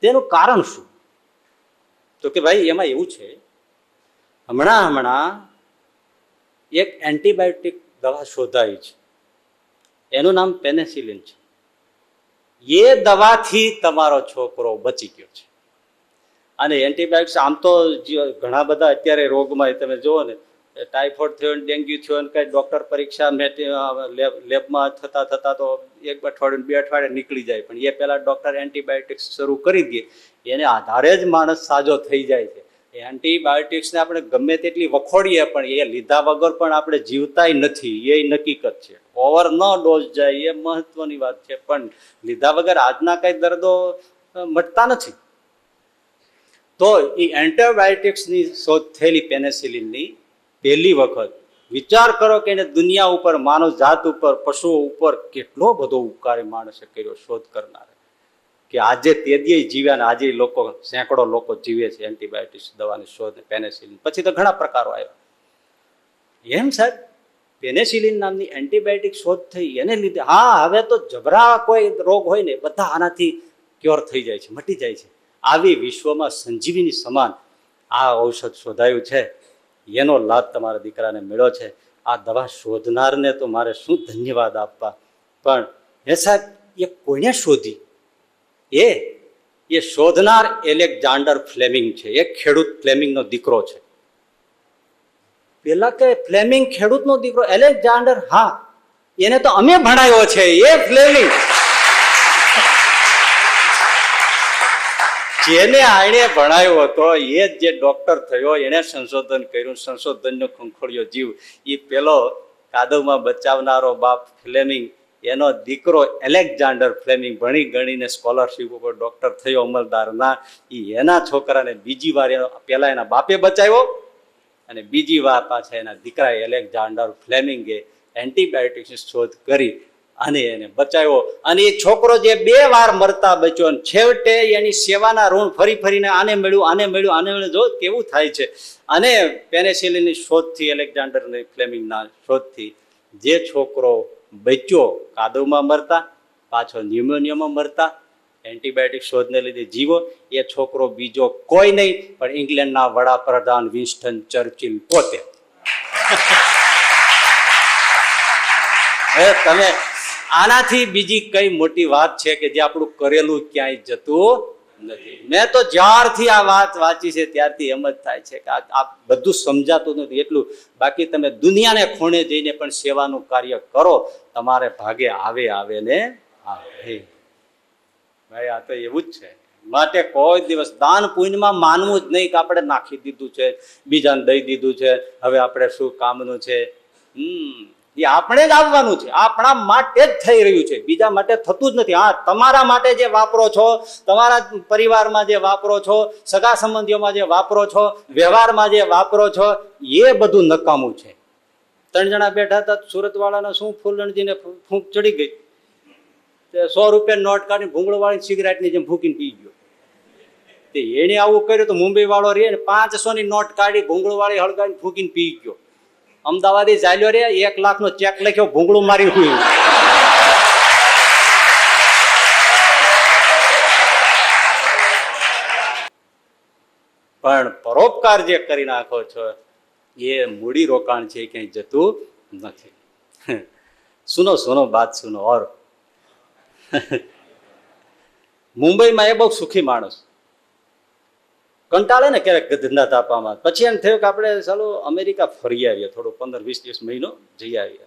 તેનું કારણ શું? તો કે ભાઈ, એમાં એવું છે, હમણાં એક એન્ટીબાયોટિક દવા શોધાઈ છે, એનું નામ પેનિસિલિન છે. એ દવાથી તમારો છોકરો બચી ગયો છે. અને એન્ટીબાયોટિક્સ આમ તો ઘણા બધા અત્યારે રોગમાં તમે જુઓ ને, ટાઇફોઇડ થયો, ડેન્ગ્યુ થયો, કઈ ડોક્ટર પરીક્ષા લેબમાં થતા તો 1 અઠવાડિયું 2 અઠવાડિયે નીકળી જાય. પણ એ પહેલા ડોક્ટર એન્ટીબાયોટિક્સ શરૂ કરી દે, એને આધારે જ માણસ સાજો થઈ જાય છે. એન્ટીબાયોટિક્સને આપણે ગમે તેટલી વખોડીએ પણ એ લીધા વગર પણ આપણે જીવતાય નથી, એ હકીકત છે. ઓવર ન ડોઝ જાય એ મહત્વની વાત છે, પણ લીધા વગર આજના કઈ દર્દો મટતા નથી. તો એ એન્ટીબાયોટિક્સની શોધ થયેલી પેનિસિલિનની પહેલી વખત. વિચાર કરો કે એને દુનિયા ઉપર, માનવ જાત ઉપર, પશુઓ ઉપર કેટલો બધો ઉપકાર માણસે કર્યો, શોધ કરનાર, કે આજે તેદીએ જીવ્યા ને આજે લોકો, સેંકડો લોકો જીવે છે એન્ટીબાયોટિક્સ દવાની શોધ, પેનિસિલિન. પછી તો ઘણા પ્રકારો આવ્યા. એમ સાહેબ, પેનિસિલિન નામની એન્ટીબાયોટિક શોધ થઈ એને લીધે હા હવે તો જબરા કોઈ રોગ હોય ને બધા આનાથી ક્યોર થઈ જાય છે, મટી જાય છે. આવી વિશ્વમાં સંજીવીની સમાન આ ઔષધ શોધાયું છે, એનો લાભ તમારા દીકરાને મળ્યો છે. આ દવા શોધનારને તો મારે શું ધન્યવાદ આપવા. પણ હે સાહેબ, એ કોઈને શોધી? એ શોધનાર એલેક્ઝાન્ડર ફ્લેમિંગ છે. એ ખેડૂત ફ્લેમિંગનો દીકરો છે. પેલા કે ફ્લેમિંગ ખેડૂતનો દીકરો, એલેક્ઝાન્ડર હા, એને તો અમે ભણાવ્યો છે. એ ફ્લેમિંગ જેને આણે ભણાવ્યો હતો એ જે ડોક્ટર થયો, એને સંશોધન કર્યું, સંશોધનનો ખંખોળિયો જીવ. એ પેલો કાદવમાં બચાવનારો બાપ ફ્લેમિંગ, એનો દીકરો એલેક્ઝાન્ડર ફ્લેમિંગ ભણી ગણીને સ્કોલરશીપ ઉપર ડોક્ટર થયો અમલદારના. એના છોકરાને બીજી વાર પેલા એના બાપે બચાવ્યો અને બીજી વાર પાછા એના દીકરા એલેક્ઝાન્ડર ફ્લેમિંગે એન્ટીબાયોટિક્સની શોધ કરી અને એને બચાવ્યો. અને એ છોકરો જે 2 વાર મરતા બચ્યો, અને છેવટે એની સેવાના ઋણ ફરી ફરીને આને મળ્યું, આને મળ્યું, આને મળ્યું. જો કેવું થાય છે. અને પેનિસિલિનની શોધથી, એલેક્ઝાન્ડર ફ્લેમિંગના શોધથી જે છોકરો બચ્યો કાદવમાં મરતા, પાછો ન્યુમોનિયામાં મરતા, એન્ટીબાયોટિક શોધને લીધે જીવો, એ છોકરો બીજો કોઈ નહીં પણ ઇંગ્લેન્ડના વડાપ્રધાન વિન્સ્ટન ચર્ચિલ પોતે. હવે તમે આનાથી બીજી કઈ મોટી વાત છે કે જે આપણું કરેલું ક્યાંય જતું નથી. મેં તો જ્યારથી આ વાત વાંચી છે ત્યારથી એમ જ થાય છે કે આ બધું સમજાતું નથી એટલું. બાકી તમે દુનિયાને ખૂણે જઈને પણ સેવાનું કાર્ય કરો, તમારે ભાગે આવે ને આવે. ભાઈ આ તો એવું જ છે. માટે કોઈ દિવસ દાન પુણ્યમાં માનવું જ નહીં કે આપણે નાખી દીધું છે, બીજાને દઈ દીધું છે, હવે આપણે શું કામનું છે. એ આપણે જ આવવાનું છે, આપણા માટે જ થઈ રહ્યું છે, બીજા માટે થતું જ નથી. હા, તમારા માટે જે વાપરો છો, તમારા પરિવારમાં જે વાપરો છો, સગા સંબંધીઓમાં જે વાપરો છો, વ્યવહારમાં જે વાપરો છો, એ બધું નકામું છે. 3 જણા બેઠા હતા, સુરત વાળાને શું ફૂલણજીને ફૂંક ચડી ગઈ, 100 રૂપિયા નોટ કાઢીને ભૂંગળો વાળી સિગરેટની જેમ ફૂંકીને પી ગયો. એને આવું કર્યું તો મુંબઈ વાળો રે 500 ની નોટ કાઢી ભૂંગળો વાળી હળગાવીને ફૂંકીને પી ગયો. અમદાવાદી ચાલ્યો રે 1 લાખનો ચેક લખ્યો, ભૂંગળું મારી હુઈ. પણ પરોપકાર જે કરી નાખો છો એ મૂડી રોકાણ છે, ક્યાંય જતું નથી. સુનો સુનો બાત સુનો. ઓર મુંબઈમાં એ બહુ સુખી માણસ, કંટાળે ને ક્યારેક ધંધા તાપામાં. પછી એમ થયું કે આપણે ચાલો અમેરિકા ફરી આવીએ, થોડું 15-20 દિવસ મહિનો જઈ આવીએ,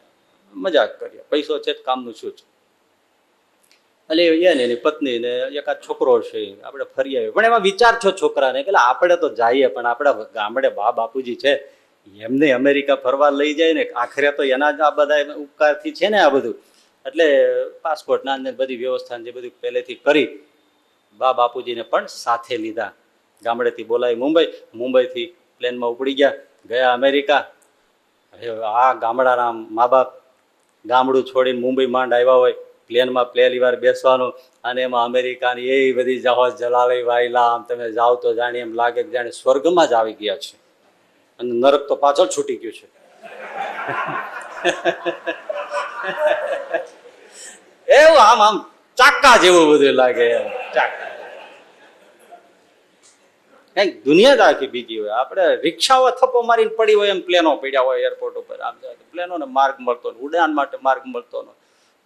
મજાક કરીએ, પૈસો છે કામનું શું છે. એટલે એને એની પત્ની ને એકાદ છોકરો છે, આપણે ફરી આવીએ. પણ એમાં વિચાર છો છોકરાને કે આપણે તો જઈએ પણ આપણા ગામડે બા બાપુજી છે, એમને અમેરિકા ફરવા લઈ જાય ને, આખરે તો એના જ આ બધા ઉપકારથી છે ને આ બધું. એટલે પાસપોર્ટના ને બધી વ્યવસ્થા જે બધું પહેલેથી કરી, બા બાપુજીને પણ સાથે લીધા. ગામડેથી બોલાવી મુંબઈથી પ્લેનમાં ઉપડી ગયા અમેરિકા. આ ગામડાના મા બાપ ગામડું છોડીને મુંબઈ માંડ આવ્યા હોય, પ્લેનમાં પહેલી વાર બેસવાનું, અને એમાં અમેરિકાની એ બધી જહાજ જલાલી વાયલા, આમ તમે જાઓ તો જાણે એમ લાગે કે જાણે સ્વર્ગમાં જ આવી ગયા છે, અને નરક તો પાછળ છૂટી ગયું છે. એવું આમ ચાકા જેવું બધું લાગે, ચાકા. કઈક દુનિયા જ આખી બીજી હોય. આપણે રિક્ષાઓ થપ્પો મારીને પડી હોય એમ પ્લેનો પડ્યા હોય એરપોર્ટ ઉપર. આમ પ્લેનોને માર્ગ મળતો, ઉડાન માટે માર્ગ મળતો,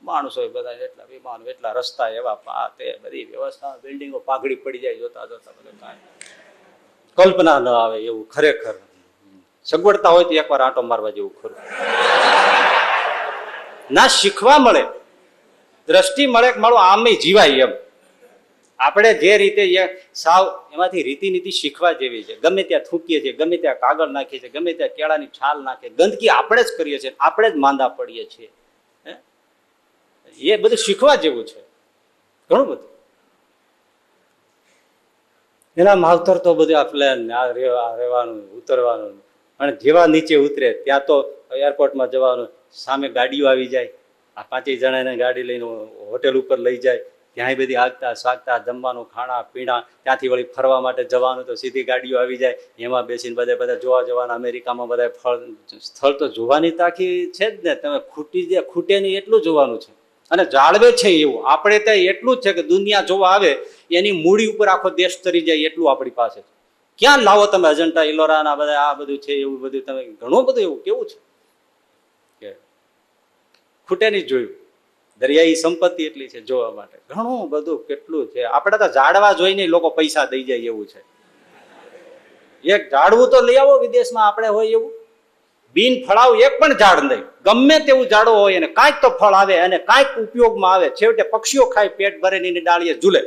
માણસો બધા એટલા વિમાનો, એટલા રસ્તા એવા, તે બધી વ્યવસ્થા, બિલ્ડિંગો પાઘડી પડી જાય જોતા જોતા. બધું કાંઈ કલ્પના ન આવે એવું. ખરેખર સગવડતા હોય તો એકવાર આંટો મારવા જેવું ખરું. ના શીખવા મળે, દ્રષ્ટિ મળે કે મારું આમે જીવાય એમ. આપણે જે રીતે સાવ એમાંથી રીતિ નીતિ શીખવા જેવી છે. ગમે ત્યાં થૂકીએ છીએ, ગમે ત્યાં કાગળ નાખીએ છીએ, ગમે ત્યાં કેળાની છાલ નાખીએ, ગંદકી આપણે જ કરીએ છીએ, આપણે જ માંદા પડીએ છીએ. એ બધું શીખવા જેવું છે, ઘણું બધું. એના માવતર તો બધું આ પ્લેન, આ રહેવાનું, ઉતરવાનું, અને જેવા નીચે ઉતરે ત્યાં તો એરપોર્ટમાં જવાનું, સામે ગાડીઓ આવી જાય, આ 5 જણાને ગાડી લઈને હોટેલ ઉપર લઈ જાય, ત્યાંય બધી આગતા સ્વાગતા જમવાનું ખાણા પીણા, ત્યાંથી વળી ફરવા માટે જવાનું તો સીધી ગાડીઓ આવી જાય, એમાં બેસીને બધા જોવા જવાના. અમેરિકામાં બધા સ્થળ તો જોવાની તાકી છે જ ને, તમે ખૂટે નહીં એટલું જોવાનું છે અને જાળવે છે એવું. આપણે ત્યાં એટલું જ છે કે દુનિયા જોવા આવે એની મૂડી ઉપર આખો દેશ તરી જાય એટલું આપણી પાસે છે. ક્યાં લાવો તમે અજંટા ઇલોરાના બધા આ બધું છે એવું બધું, તમે ઘણું બધું એવું કેવું છે કે ખૂટે નહીં જોયું. દરિયાઈ સંપત્તિ એટલી છે જોવા માટે, ઘણું બધું કેટલું છે. આપણે તો ઝાડવા જોઈને લોકો પૈસા દઈ જાય એવું છે. એક ઝાડવું તો લઈ આવો વિદેશમાં આપણે હોય એવું, બિન ફળાવ એક પણ ઝાડ નહીં, ગમે તેવું ઝાડો હોય અને કાંઈક તો ફળ આવે અને કાંઈક ઉપયોગમાં આવે. છેવટે પક્ષીઓ ખાય, પેટ ભરે ની ડાળીએ ઝૂલે.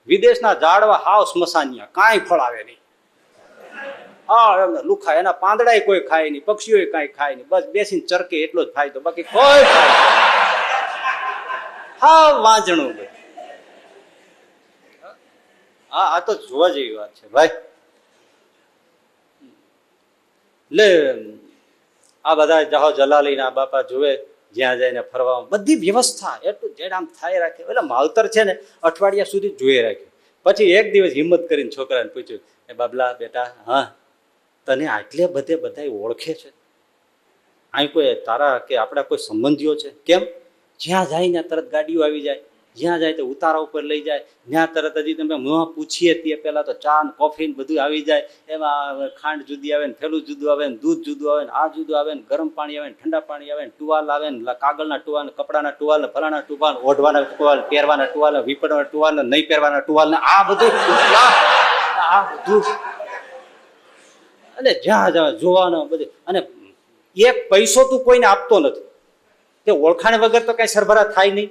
વિદેશના ઝાડવા હાવ સ્મશાનિયા, કાંઈ ફળ આવે નહીં. હા લુખા, એના પાંદડા કોઈ ખાય નહીં, પક્ષીઓ કાંઈ ખાય નહીં, બસ બેસીને ચરકે એટલો જ ફાયદો, બાકી કોઈ હા વાંજણું ભાઈ. હા આ તો જોવા જેવી વાત છે ભાઈ. લે આ બધા જહો જલાલીના બાપા જુએ, જ્યાં જઈને ફરવા બધી વ્યવસ્થા એટલું જેડ આમ થાય રાખે. એટલે માવતર છે ને અઠવાડિયા સુધી જોઈ રાખ્યું. પછી એક દિવસ હિંમત કરીને છોકરાને પૂછ્યું, એ બાબલા બેટા, હા તને આટલે બધે બધા ઓળખે છે? અહીં કોઈ તારા કે આપણા કોઈ સંબંધીઓ છે? કેમ? જ્યાં જાય ને તરત ગાડીઓ આવી જાય, જ્યાં જાય તો ઉતારા ઉપર લઈ જાય, જ્યાં તરત હજી તમે મોં પૂછીએ તે પહેલા તો ચા ને કોફી ને બધું આવી જાય. એમાં ખાંડ જુદી આવે ને, થેલું જુદું આવે ને, દૂધ જુદું આવે ને, આ જુદું આવે ને, ગરમ પાણી આવે ને, ઠંડા પાણી આવે ને, ટુવાલ આવે ને, કાગળના ટુવાલ ને, કપડાના ટુવાલ ને, ફલાણા ટુવાલ, ઓઢવાના ટુવાલ, પહેરવાના ટુવાલ, વિપડવાના ટુવાલ ને, નહીં પહેરવાના ટુવાલ ને, આ બધું અને જ્યાં જ્યાં જોવાનું બધું. અને એક પૈસો તું કોઈને આપતો નથી, તે ઓળખાણ વગર તો કઈ સરભરા થાય નહીં.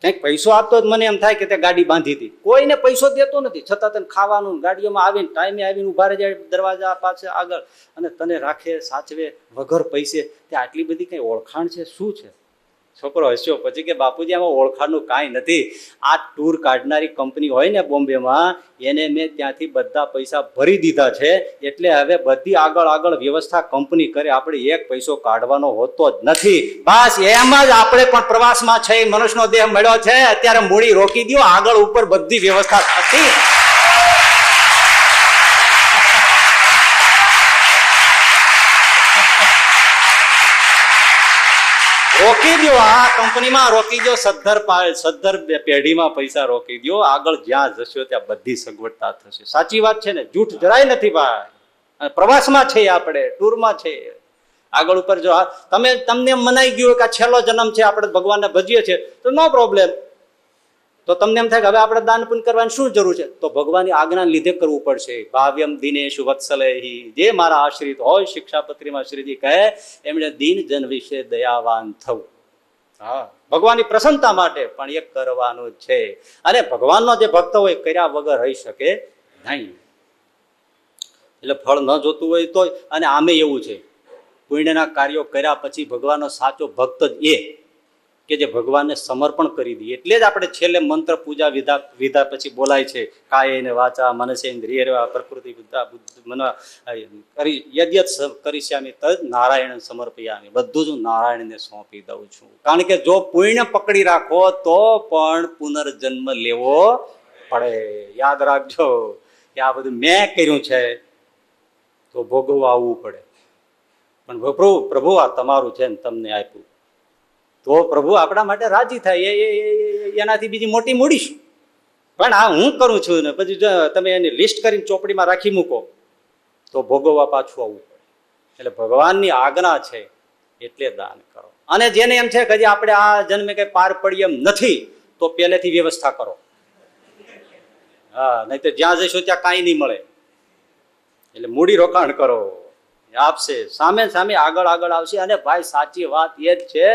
કંઈક પૈસો આપતો જ મને એમ થાય કે તે ગાડી બાંધી હતી. કોઈને પૈસો દેતો નથી, છતાં તને ખાવાનું, ગાડીઓમાં આવીને ટાઈમે આવીને ઉભા રહી જાય દરવાજા પાસે આગળ, અને તને રાખે સાચવે વગર પૈસે. તે આટલી બધી કઈ ઓળખાણ છે? શું છે? છોકરો હસ્યો પછી કે બાપુજી આમાં ઓળખાણનું કાંઈ નથી. આ ટૂર કાઢનારી કંપની હોય ને બોમ્બેમાં, એને મેં ત્યાંથી બધા પૈસા ભરી દીધા છે, એટલે હવે બધી આગળ વ્યવસ્થા કંપની કરે, આપણે એક પૈસો કાઢવાનો હોતો જ નથી. બસ એમ જ આપણે પણ પ્રવાસમાં છે, મનુષ્યનો દેહ મળ્યો છે, અત્યારે મૂડી રોકી દો, આગળ ઉપર બધી વ્યવસ્થા થતી. રોકી દો, આ કંપનીમાં રોકી દો, સદ્ધર પેઢીમાં પૈસા રોકી દો, આગળ જ્યાં જશો ત્યાં બધી સગવડતા થશે. સાચી વાત છે ને, જૂઠ જરાય નથી ભાઈ. પ્રવાસમાં છે, આપણે ટૂરમાં છે, આગળ ઉપર જો તમને મનાઈ ગયું કે આ છેલ્લો જન્મ છે, આપણે ભગવાનને ભજીએ છીએ તો નો પ્રોબ્લેમ. તો તમને એમ થાય કે હવે આપણે દાન પુણ્ય કરવાની શું જરૂર છે? તો ભગવાનની આજ્ઞા લીધે કરવું પડશે. ભાવ્યમ દિનેશુ વત્સલેહી, જે મારા આશ્રિત હોય, શિક્ષાપત્રીમાં શ્રીજી કહે, એમણે દીન જન વિશે દયાવાન થવું. હા, ભગવાનની પ્રસન્નતા માટે પણ એક કરવાનું છે. અને ભગવાનનો જે ભક્ત હોય કર્યા વગર રહી શકે નહીં. એટલે ફળ ન જોતું હોય તો, અને આમે એવું છે, પુણ્યના કાર્યો કર્યા પછી ભગવાનનો સાચો ભક્ત જ એ કે જે ભગવાનને સમર્પણ કરી દે. એટલે જ આપણે છેલ્લે મંત્ર પૂજા વિધા પછી બોલાય છે, કાયેન વાચા મનસેન્દ્રિય પ્રકૃતિ યદ્યત કરીશ્યામિ તદ નારાયણ સમર્પયામિ. બધું જ હું નારાયણને સોંપી દઉં છું. કારણ કે જો પુણ્ય પકડી રાખો તો પણ પુનર્જન્મ લેવો પડે. યાદ રાખજો કે આ બધું મેં કર્યું છે તો ભોગવવા આવવું પડે. પણ પ્રભુ આ તમારું છે ને તમને આપ્યું, તો પ્રભુ આપણા માટે રાજી થાય, એનાથી બીજી મોટી મૂડીશું. પણ આ હું કરું છું ને પછી તમે એની લિસ્ટ કરીને ચોપડીમાં રાખી મૂકો તો ભોગવવા પાછું આવવું પડે. એટલે ભગવાનની આજ્ઞા છે એટલે દાન કરો. અને જેને એમ છે કે હજી આપણે આ જન્મે કઈ પાર પડી એમ નથી, તો પહેલેથી વ્યવસ્થા કરો. હા, નહીં તો જ્યાં જઈશું ત્યાં કાંઈ નહીં મળે. એટલે મૂડી રોકાણ કરો, આપશે, સામે સામે આગળ આવશે. અને ભાઈ સાચી વાત એ જ છે,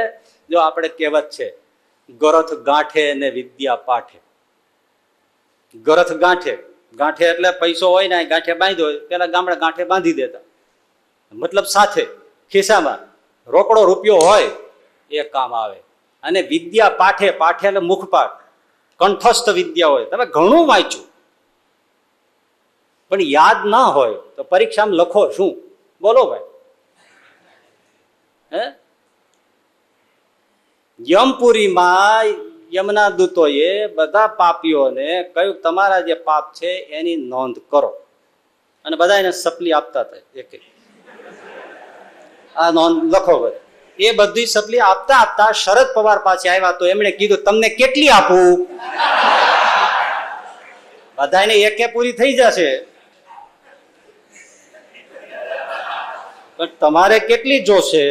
જો આપણે કહેવત છે, ગરથ ગાંઠે ને વિદ્યા પાઠે. ગરથ ગાંઠે એટલે પૈસો હોય ને ગાંઠે બાંધ્યો હોય, પેલા ગામડા ગાંઠે બાંધી દેતા, મતલબ સાથે ખિસ્સામાં રોકડો રૂપિયો હોય એ કામ આવે. અને વિદ્યા પાઠે એટલે મુખપાઠ, કંઠસ્થ વિદ્યા હોય, તમે ઘણું વાંચ્યું પણ યાદ ના હોય તો પરીક્ષામાં લખો શું? બોલો ભાઈ. હે, યમપુરીમાં યમના દૂતોએ બધા પાપીઓને કહ્યું તમારા જે પાપ છે એની નોંધ કરો, અને બધા એને સપલી આપતા હતા. એક આ નોંધ લખો. બધા એ બધી સપલી આપતા આપતા શરદ પવાર પાસે આવ્યા તો એમણે કીધું તમને કેટલી આપું? બધાને એકે પૂરી થઈ જશે, પણ તમારે કેટલી જોશે?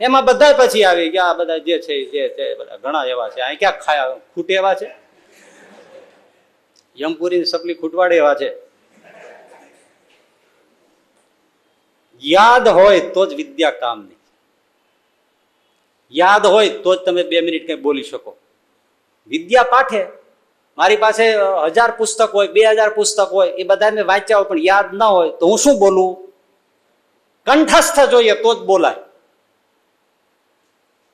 એમાં બધા પછી આવી ગયા. આ બધા જે છે બધા ઘણા એવા છે. અહીં ક્યાં ખાયા ખૂટે એવા છે? યમપુરી સપલી ખૂટવાડે એવા છે. યાદ હોય તો જ વિદ્યા કામની. યાદ હોય તો જ તમે 2 મિનિટ કઈ બોલી શકો. વિદ્યા પાઠે મારી પાસે 1000 પુસ્તક હોય, 2000 પુસ્તક હોય, એ બધા મેં વાંચ્યા હોય, પણ યાદ ના હોય તો હું શું બોલું? કંઠસ્થ જોઈએ તો જ બોલાય.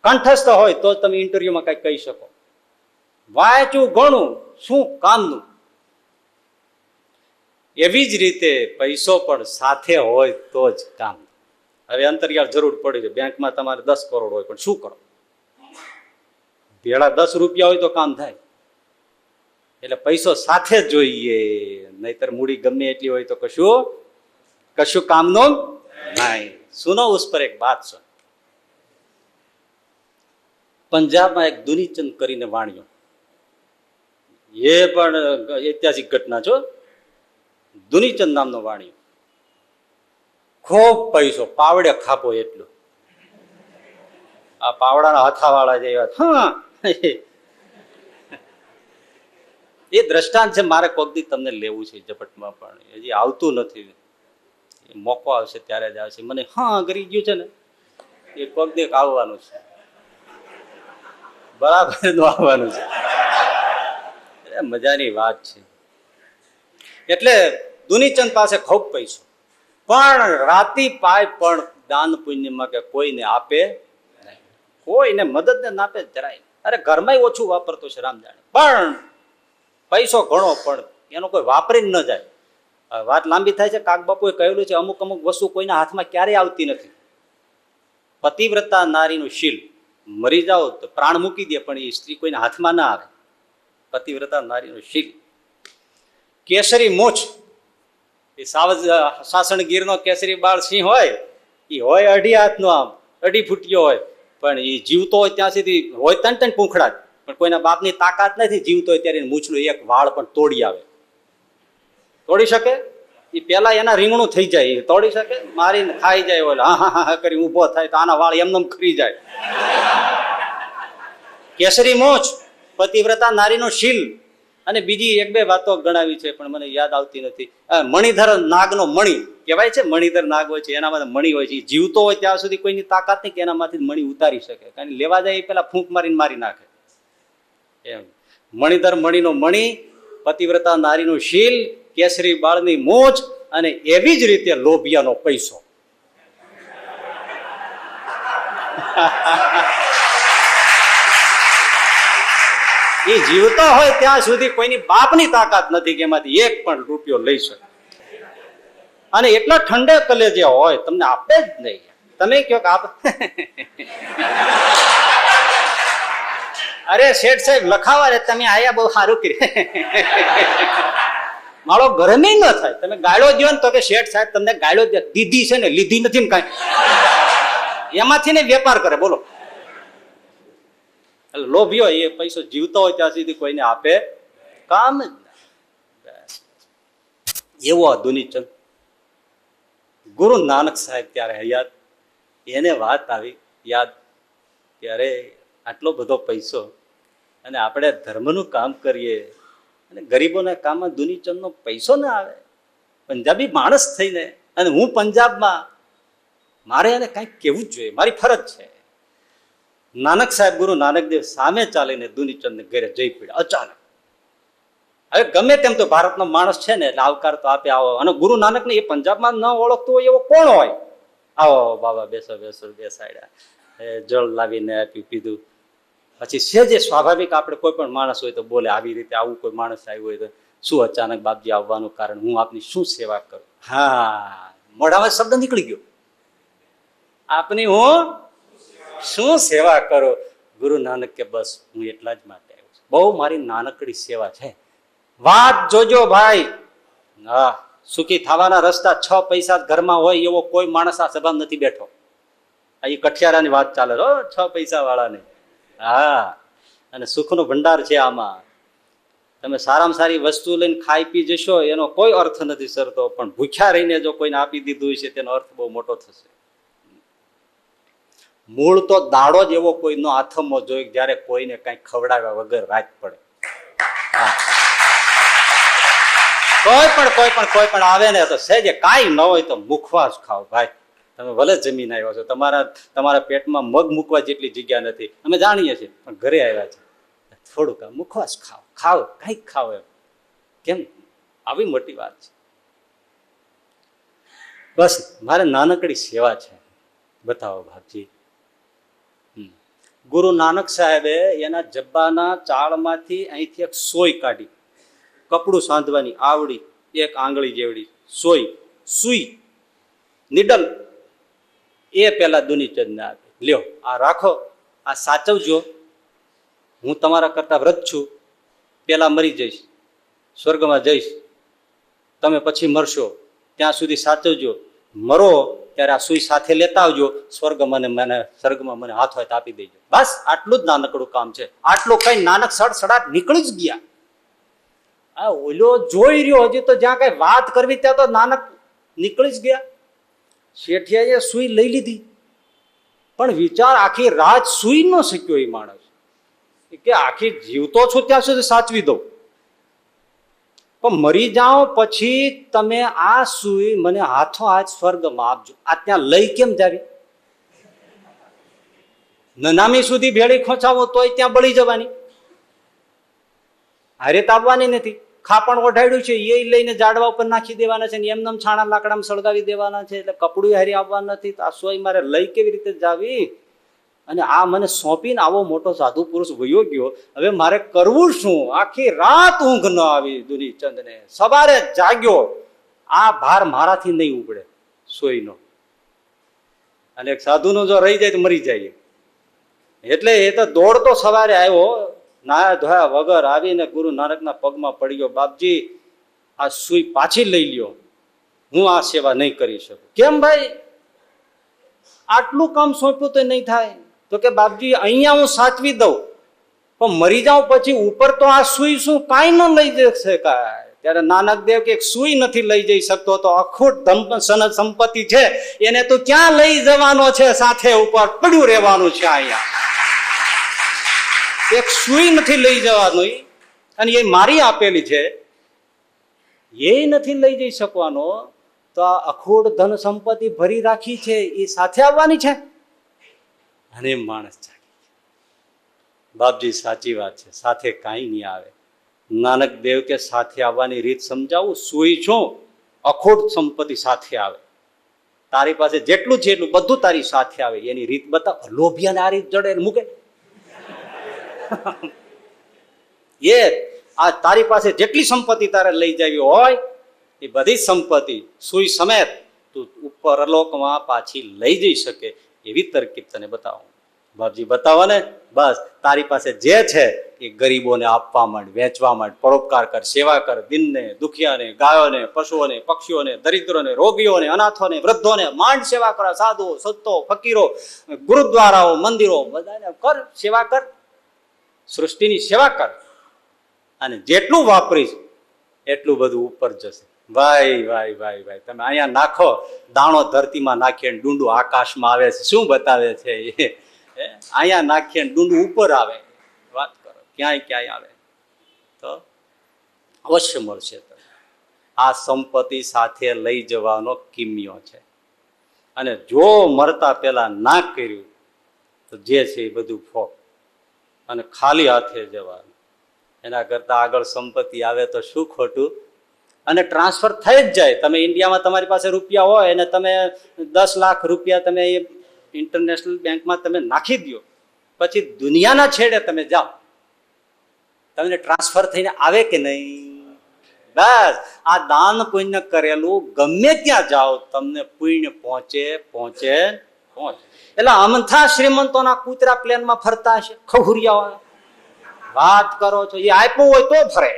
કંઠસ્થ હોય તો જ તમે ઇન્ટરવ્યુમાં કઈ કહી શકો. વાંચ્યું ઘણું શું કામનું? એવી જ રીતે પૈસો પણ સાથે હોય તો જ કામ. હવે અંતરિયાળ જરૂર પડી છે. બેંકમાં તમારે 10 કરોડ હોય, પણ શું કરો? ભેળા 10 રૂપિયા હોય તો કામ થાય. એટલે પૈસો સાથે જ જોઈએ, નહીતર મૂડી ગમે એટલી હોય તો કશું કામનું નહીં. સુનો ઉસ પર એક બાત સુન. પંજાબમાં એક દુનીચંદ કરીને વાણિયો, એ પણ ઐતિહાસિક ઘટના છો. દુનીચંદ નામનો વાણિયો, ખૂબ પૈસો, પાવડે ખાપો એટલો. આ પાવડાના હાથાવાળા જેવા. હા, એ દ્રષ્ટાંત છે. મારે કોક દી તમને લેવું છે ઝપટમાં, પણ હજી આવતું નથી. મોકો આવશે ત્યારે જ આવશે. મને કરી ગયું છે ને, એ કોક દી આવવાનું છે, બરાબર નું આવવાનું છે. મજાની વાત છે. એટલે દુનીચંદ પાસે ખૂબ પૈસો, પણ રાતી પાય પણ દાન પુણ્યમાં કે કોઈને આપે નહીં, કોઈને મદદ ને આપે જરાય. અરે ઘરમાં ઓછું વાપરતો છે રામ જાણે, પણ પૈસો ઘણો, પણ એનો કોઈ વાપરી ન જાય. વાત લાંબી થાય છે. કાકબાપુએ કહેલું છે અમુક વસ્તુ કોઈના હાથમાં ક્યારેય આવતી નથી. પતિવ્રતા નારીનું શીલ, મરી જાઓ તો પ્રાણ મૂકી દે, પણ એ સ્ત્રી કોઈના હાથમાં ના આવે. પતિવ્રતા નારીનું શીલ. કેસરી મોછ, એ સાસણગીરનો કેસરી બાળ સિંહ હોય, એ હોય 2.5 હાથનો, આમ 2.5 ફૂટિયો હોય, પણ એ જીવતો હોય ત્યાં સુધી હોય 3 પૂંખડા જ, પણ કોઈના બાપની તાકાત નથી. જીવતો હોય ત્યારે મૂછનું એક વાળ પણ તોડી આવે. તોડી શકે? એ પેલા એના રીંગણું થઈ જાય, એ તોડી શકે? મારીને ખાઈ જાય. ઓલા હા કરી ઉભો થાય તો આના વાળ એમને ખરી જાય. કેસરી મોછ, પતિવ્રતા નારીનો શીલ, અને બીજી 1-2 વાતો ગણાવી છે, પણ મને યાદ આવતી નથી. મણિધર નાગનો મણિ કહેવાય છે. મણિધર નાગ હોય છે, એનામાં મણિ હોય છે. એ જીવતો હોય ત્યાં સુધી કોઈની તાકાત નહીં કે એનામાંથી મણિ ઉતારી શકે, કારણ લેવા જાય એ પેલા ફૂંક મારીને મારી નાખે. એમ મણિધર મણિનો મણિ, પતિવ્રતા નારીનું શીલ, કેસરી બાળની મોજ, અને એવી જ રીતે લોભિયાનો પૈસો. એ જીવતો હોય ત્યાં સુધી કોઈની બાપની તાકાત નથી કે એમાંથી 1 પણ રૂપિયો લઈ શકે. અને એટલા ઠંડે કલેજે હોય, તમને આપે જ નહીં. તમે કહો કે આપ અરે શેઠ સાહેબ લખાવા રે, તમે આયા બહુ સારું કર્યું. મારો ગરમે ન થાય. તમે ગાળો દો ને તો કે શેઠ સાહેબ તમને ગાળો દીધી છે ને, લીધી નથી ને કાંઈ. એમાંથી ને વેપાર કરે. બોલો, લોભ્યો એ પૈસો જીવતો હોય ત્યાં સુધી કોઈને આપે કામ જ ના. એવો દુનીચંદ. ગુરુ નાનક સાહેબ ત્યારે હયાત, એને વાત આવી યાદ, ત્યારે આટલો બધો પૈસો, અને આપણે ધર્મનું કામ કરીએ, અને ગરીબોના કામમાં દુનીચંદનો પૈસો ના આવે. પંજાબી માણસ થઈને, અને હું પંજાબમાં, મારે એને કંઈક કહેવું જ જોઈએ, મારી ફરજ છે. નાનક સાહેબ, ગુરુ નાનકદેવ સામે ચાલીને દુનીચંદને ઘરે જઈ પડ્યા અચાનક. હવે ગમે તેમ તો ભારતનો માણસ છે ને, એટલે આવકાર તો આપે, આવો. અને ગુરુ નાનકને એ પંજાબમાં ન ઓળખતું હોય એવો કોણ હોય? આવો બાબા, બેસો બેસો. બેસાડ્યા, જળ લાવીને આપ્યું, પીધું. પછી સહેજે સ્વાભાવિક આપણે કોઈ પણ માણસ હોય તો બોલે આવી રીતે. આવું કોઈ માણસ આવ્યું હોય તો શું અચાનક બાપજી આવવાનું કારણ? હું આપની શું સેવા કરું? હા, મોઢામાં શબ્દ નીકળી ગયો, આપની હું શું સેવા કરો? ગુરુ નાનક કે બસ હું એટલા જ માટે આવ્યો છું, બહુ મારી નાનકડી સેવા છે. વાત જોજો ભાઈ, હા, સુખી થવાના રસ્તા 6 પૈસા ઘરમાં હોય એવો કોઈ માણસ આ સભામાં નથી બેઠો. આ એ કઠિયારાની વાત ચાલે છે, 6 પૈસા વાળાની. હા, અને સુખનો ભંડાર છે આમાં. તમે સારામાં સારી વસ્તુ લઈને ખાઈ પી જશો એનો કોઈ અર્થ નથી સરતો, પણ ભૂખ્યા રહીને જો કોઈને આપી દીધું છે તેનો અર્થ બહુ મોટો થશે. મૂળ તો દાડો જ એવો કોઈનો આથમવો જોઈએ જયારે કોઈને કઈ ખવડાવ્યા વગર રાત પડે. કોઈ પણ આવે ને તો સહેજે કાંઈ ન હોય તો મુખવાસ ખાઓ ભાઈ. તમે ભલે જમીન આવ્યા છો, તમારા પેટમાં મગ મૂકવા જેટલી જગ્યા નથી, અમે જાણીએ છીએ, પણ ઘરે આવ્યા છે, થોડુંક મુખવાસ ખાઓ કઈક ખાઓ એમ. કેમ? આવી મોટી વાત છે. બસ મારે નાનકડી સેવા છે, બતાવો બાપજી. ગુરુ નાનક સાહેબે એના જબ્બાના ચાળમાંથી અહીંથી એક સોય કાઢી, કપડું સાંધવાની આવડી, એક આંગળી જેવડી સોય, સુઈ, નીડલ, એ પેલા દુનીચંદને આપે, લ્યો આ રાખો, આ સાચવજો, હું તમારા કરતા વ્રત છું, પેલા મરી જઈશ, સ્વર્ગમાં જઈશ, તમે પછી મરશો, ત્યાં સુધી સાચવજો, મરો ત્યારે આ સુઈ સાથે લેતા આવજો, સ્વર્ગમાં મને હાથ હોય તો આપી દેજો. બસ આટલું જ નાનકડું કામ છે. આટલું કઈ નાનક સડસડાટ નીકળી જ ગયા. આ ઓલો જોઈ રહ્યો, હજી તો જ્યાં કઈ વાત કરવી ત્યાં તો નાનક નીકળી જ ગયા. શેઠિયાએ સુઈ લઈ લીધી, પણ વિચાર આખી રાત સુઈ ન શક્યો એ માણસ, કે આખી જીવતો છું ત્યાં સુધી સાચવી દઉં, પણ મરી જાઓ પછી તમે આ સુઈ મને હાથો હાથ સ્વર્ગમાં આપજો. આ ત્યાં લઈ કેમ જાવી? નનામી સુધી ભેળી ખોંચાવો તોય ત્યાં બળી જવાની, હારે તાપવાની નથી. ખાપણ ઓઢાડ્યું છે એ લઈને જાડવા ઉપર નાખી દેવાના છે, એમનેમ છાણા લાકડામાં સળગાવી દેવાના છે, એટલે કપડું હારી આવવા નથી. આ સોય મારે લઈ કેવી રીતે જાવી? અને આ મને સોંપીને આવો મોટો સાધુ પુરુષ વયો ગયો, હવે મારે કરવું શું? આખી રાત ઊંઘ ન આવી દુનીચંદને. સવારે જાગ્યો, આ ભાર મારાથી નહીં ઉપડે સોયનો, અને એક સાધુનો જો રહી જાય તો મરી જાય. એટલે એ તો દોડતો સવારે આવ્યો, નાયા ધોયા વગર આવીને ગુરુ નાનકના પગમાં પડી ગયો, બાપજી આ સુઈ પાછી લઈ લ્યો, હું આ સેવા નહીં કરી શકું. કેમ ભાઈ? આટલું કામ સોંપ્યું તો નહીં થાય. તો કે બાપજી અહીંયા હું સાચવી દઉં, પણ મરી જાઉં પછી ઉપર તો આ સુઈ શું કાંઈ ન લઈ જઈ શકાય. ત્યારે નાનક દેવ કે સુઈ નથી લઈ જઈ શકતો તો અખૂટ ધન સંપત્તિ છે એને તો ક્યાં લઈ જવાનો છે? સાથે ઉપર પડ્યું રહેવાનું છે. અહીંયા એક સુઈ નથી લઈ જવાનું, અને એ મારી આપેલી છે, એ નથી લઈ જઈ શકવાનો, તો આ અખૂટ ધન સંપત્તિ ભરી રાખી છે એ સાથે આવવાની છે. અને માણસ જાગી, બાપજી સાચી વાત છે, સાથે કાંઈ નહીં આવે. નાનક દેવ કે સાથે આવવાની રીત સમજાવું. સુઈ છું, અખૂટ સંપત્તિ સાથે આવે, તારી પાસે જેટલું છે એટલું બધું તારી સાથે આવે, એની રીત બતાવ. લોભિયાને આ રીત જડે મૂકે. એ આ તારી પાસે જેટલી સંપત્તિ તારે લઈ જવી હોય એ બધી સંપત્તિ સુઈ સમેત તું ઉપર અલોકમાં પાછી લઈ જઈ શકે એવી તરકીબ તને બતાવો. બાપજી બતાવો ને. બસ તારી પાસે જે છે એ ગરીબોને આપવા માંડ, વેચવા માંડ, પરોપકાર કર, સેવા કર, દિનને, દુખિયાને, ગાયોને, પશુઓને, પક્ષીઓને, દરિદ્રોને, રોગીઓને, અનાથોને, વૃદ્ધોને માંડ સેવા કરો. સાધુઓ, સંતો, ફકીરો, ગુરુદ્વારાઓ, મંદિરો, બધાને કર, સેવા કર, સૃષ્ટિની સેવા કર, અને જેટલું વાપરીશ એટલું બધું ઉપર જશે. ભાઈ ભાઈ ભાઈ ભાઈ, તમે અહીંયા નાખો દાણો ધરતીમાં નાખીએ ડુંડું આકાશમાં આવે છે, શું બતાવે છે? અહીંયા નાખીએ ડુંડું ઉપર આવે. વાત કરો, ક્યાંય આવે તો અવશ્ય મળશે. આ સંપત્તિ સાથે લઈ જવાનો કિમિયો છે, અને જો મરતા પેલા ના કર્યું તો જે છે એ બધું ફોક, અને ખાલી હાથે જવાનું. એના કરતા આગળ સંપત્તિ આવે તો શું ખોટું? અને ટ્રાન્સફર થઈ જ જાય. તમે ઇન્ડિયામાં તમારી પાસે રૂપિયા હોય અને તમે 10 લાખ રૂપિયા તમે ઇન્ટરનેશનલ બેંકમાં તમે નાખી દો, પછી દુનિયાના છેડે તમે જાઓ, તમને ટ્રાન્સફર થઈને આવે કે નહીં? બસ આ દાન પુણ્ય કરેલું ગમે ત્યાં જાઓ તમને પુણ્ય પહોંચે પહોંચ. એટલે અમથા શ્રીમંતોના કૂતરા પ્લેનમાં ફરતા હશે, ખહુરિયા વાત કરો છો. એ આપ્યું હોય તો ફરે.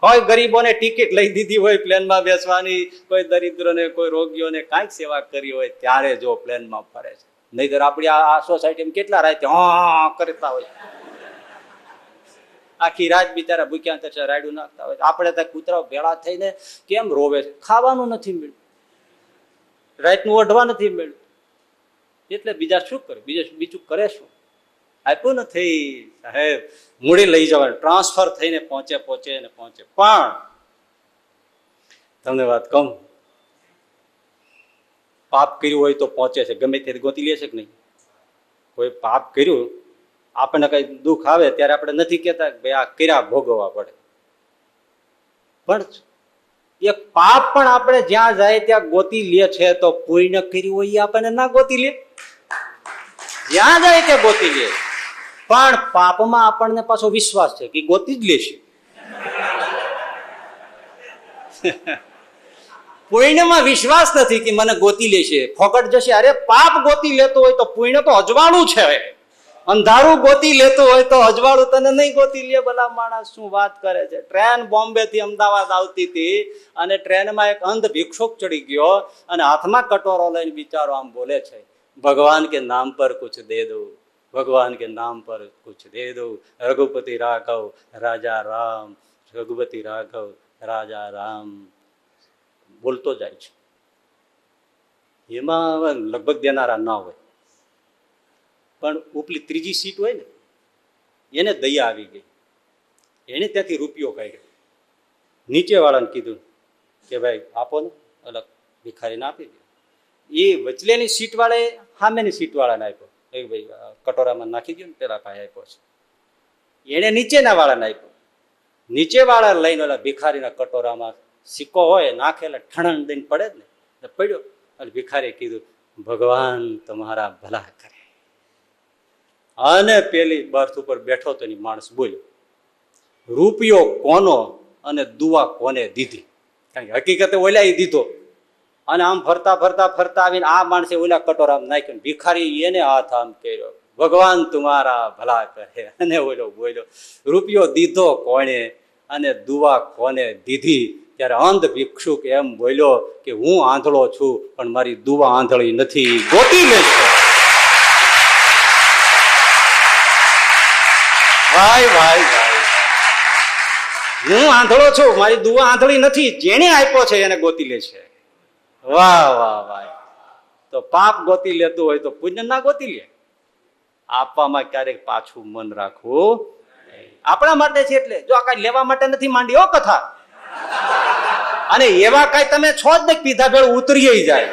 કોઈ ગરીબોને ટિકિટ લઈ દીધી હોય પ્લેનમાં બેસવાની, કોઈ દરિદ્રોને કોઈ રોગીઓને કાંઈક સેવા કરી હોય ત્યારે જો પ્લેનમાં ફરે છે. નહીતર આપણી આ સોસાયટીમાં કેટલા રાતે હા કરતા હોય, આખી રાત બિચારા ભૂખ્યા તરસ્યા રાયડું નાખતા હોય. આપણે ત્યાં કૂતરાઓ ભેળા થઈને કેમ રોવે છે? ખાવાનું નથી મળ્યું, રાતનું ઓઢવા નથી મળ્યું, એટલે બીજા શું કરે? બીજું કરે શું? આપ્યું નથી સાહેબ, મૂડી લઈ જવાનું, ટ્રાન્સફર થઈને પહોંચે. પણ તમને વાત કહું, પાપ કર્યું હોય તો પહોંચે છે, ગમે તે ગોતી લે છે કે નહીં? કોઈ પાપ કર્યું, આપણને કઈ દુઃખ આવે ત્યારે આપણે નથી કહેતા કે ભાઈ આ કર્યા ભોગવવા પડે, પણ એક પાપ પણ આપણે જ્યાં જાય ત્યાં ગોતી લે છે. તો પુણ્ય કર્યું હોય એ આપણને ના ગોતી લે? જ્યાં જાય ત્યાં ગોતી લે. પણ પાપમાં આપણને પાછો વિશ્વાસ છે કે ગોતી જ લેશે. પુણ્યમાં વિશ્વાસ નથી કે મને ગોતી લેશે, ફોકટ જશે. અરે પાપ ગોતી લેતો હોય તો પુણ્ય તો અજવાળું છે. અંધારું ગોતી લેતો હોય તો અજવાળું તને નહીં ગોતી લે. ભલા માણસ શું વાત કરે છે? ટ્રેન બોમ્બે થી અમદાવાદ આવતી હતી અને ટ્રેનમાં એક અંધ ભિક્ષુક ચડી ગયો અને હાથમાં કટોરો લઈને બિચારો આમ બોલે છે, ભગવાન કે નામ પર કુછ દે દો, ભગવાન કે નામ પર કુછ દે દો, રઘુપતિ રાઘવ રાજા રામ, રઘુપતિ રાઘવ રાજા રામ બોલતો જાય છે. એમાં લગભગ દેનારા ના હોય, પણ ઉપલી ત્રીજી સીટ હોય ને એને દયા આવી ગઈ. એને ત્યાંથી રૂપિયો કાઢ્યો, નીચે વાળાને કીધું કે ભાઈ આપો ને, અલગ ભિખારીને આપી દો. એ વચલેની સીટ વાળાએ સામેની સીટ વાળાને આપ્યો, ભાઈ કટોરામાં નાખી દો ને, પેલા ભાઈ આપ્યો છે. એને નીચેના વાળાને આપ્યો. નીચે વાળા લઈને ઓલા ભિખારીના કટોરામાં સિક્કો હોય નાખે એટલે ઠણણ દઈને પડે જ ને, પડ્યો. એટલે ભિખારીએ કીધું ભગવાન તમારા ભલા કરે. અને પેલી બર્થ ઉપર બેઠો તો એની માણસ બોલ્યો, રૂપિયો કોનો અને દુઆ કોને દીધી? કારણ કે હકીકતે ઓલા દીધો. અને આમ ફરતા આવીને આ માણસે ઓલા કટોરામાં નાખ્યો. ભિખારી એને હાથ આમ કર્યો, ભગવાન તમારા ભલા કરે. અને ઓલો બોલ્યો, રૂપિયો દીધો કોણે અને દુઆ કોને દીધી? ત્યારે અંધ ભિક્ષુક એમ બોલ્યો કે હું આંધળો છું પણ મારી દુઆ આંધળી નથી, ગોતી લેશે. ભાઈ હું આંધળો છું, મારી દુઆ આંધળી નથી, જેને આપ્યો છે એને ગોતી લે છે. વાહ. તો પાપ ગોતી લેતું હોય તો પુણ્ય ના ગોતી લે. આપવામાં ક્યારેક પાછું મન રાખવું આપણા માટે છે. એટલે જો આ કઈ લેવા માટે નથી માંડી હો કથા, અને એવા કઈ તમે છો જ ને પીધા ભેળ ઉતરી જાય.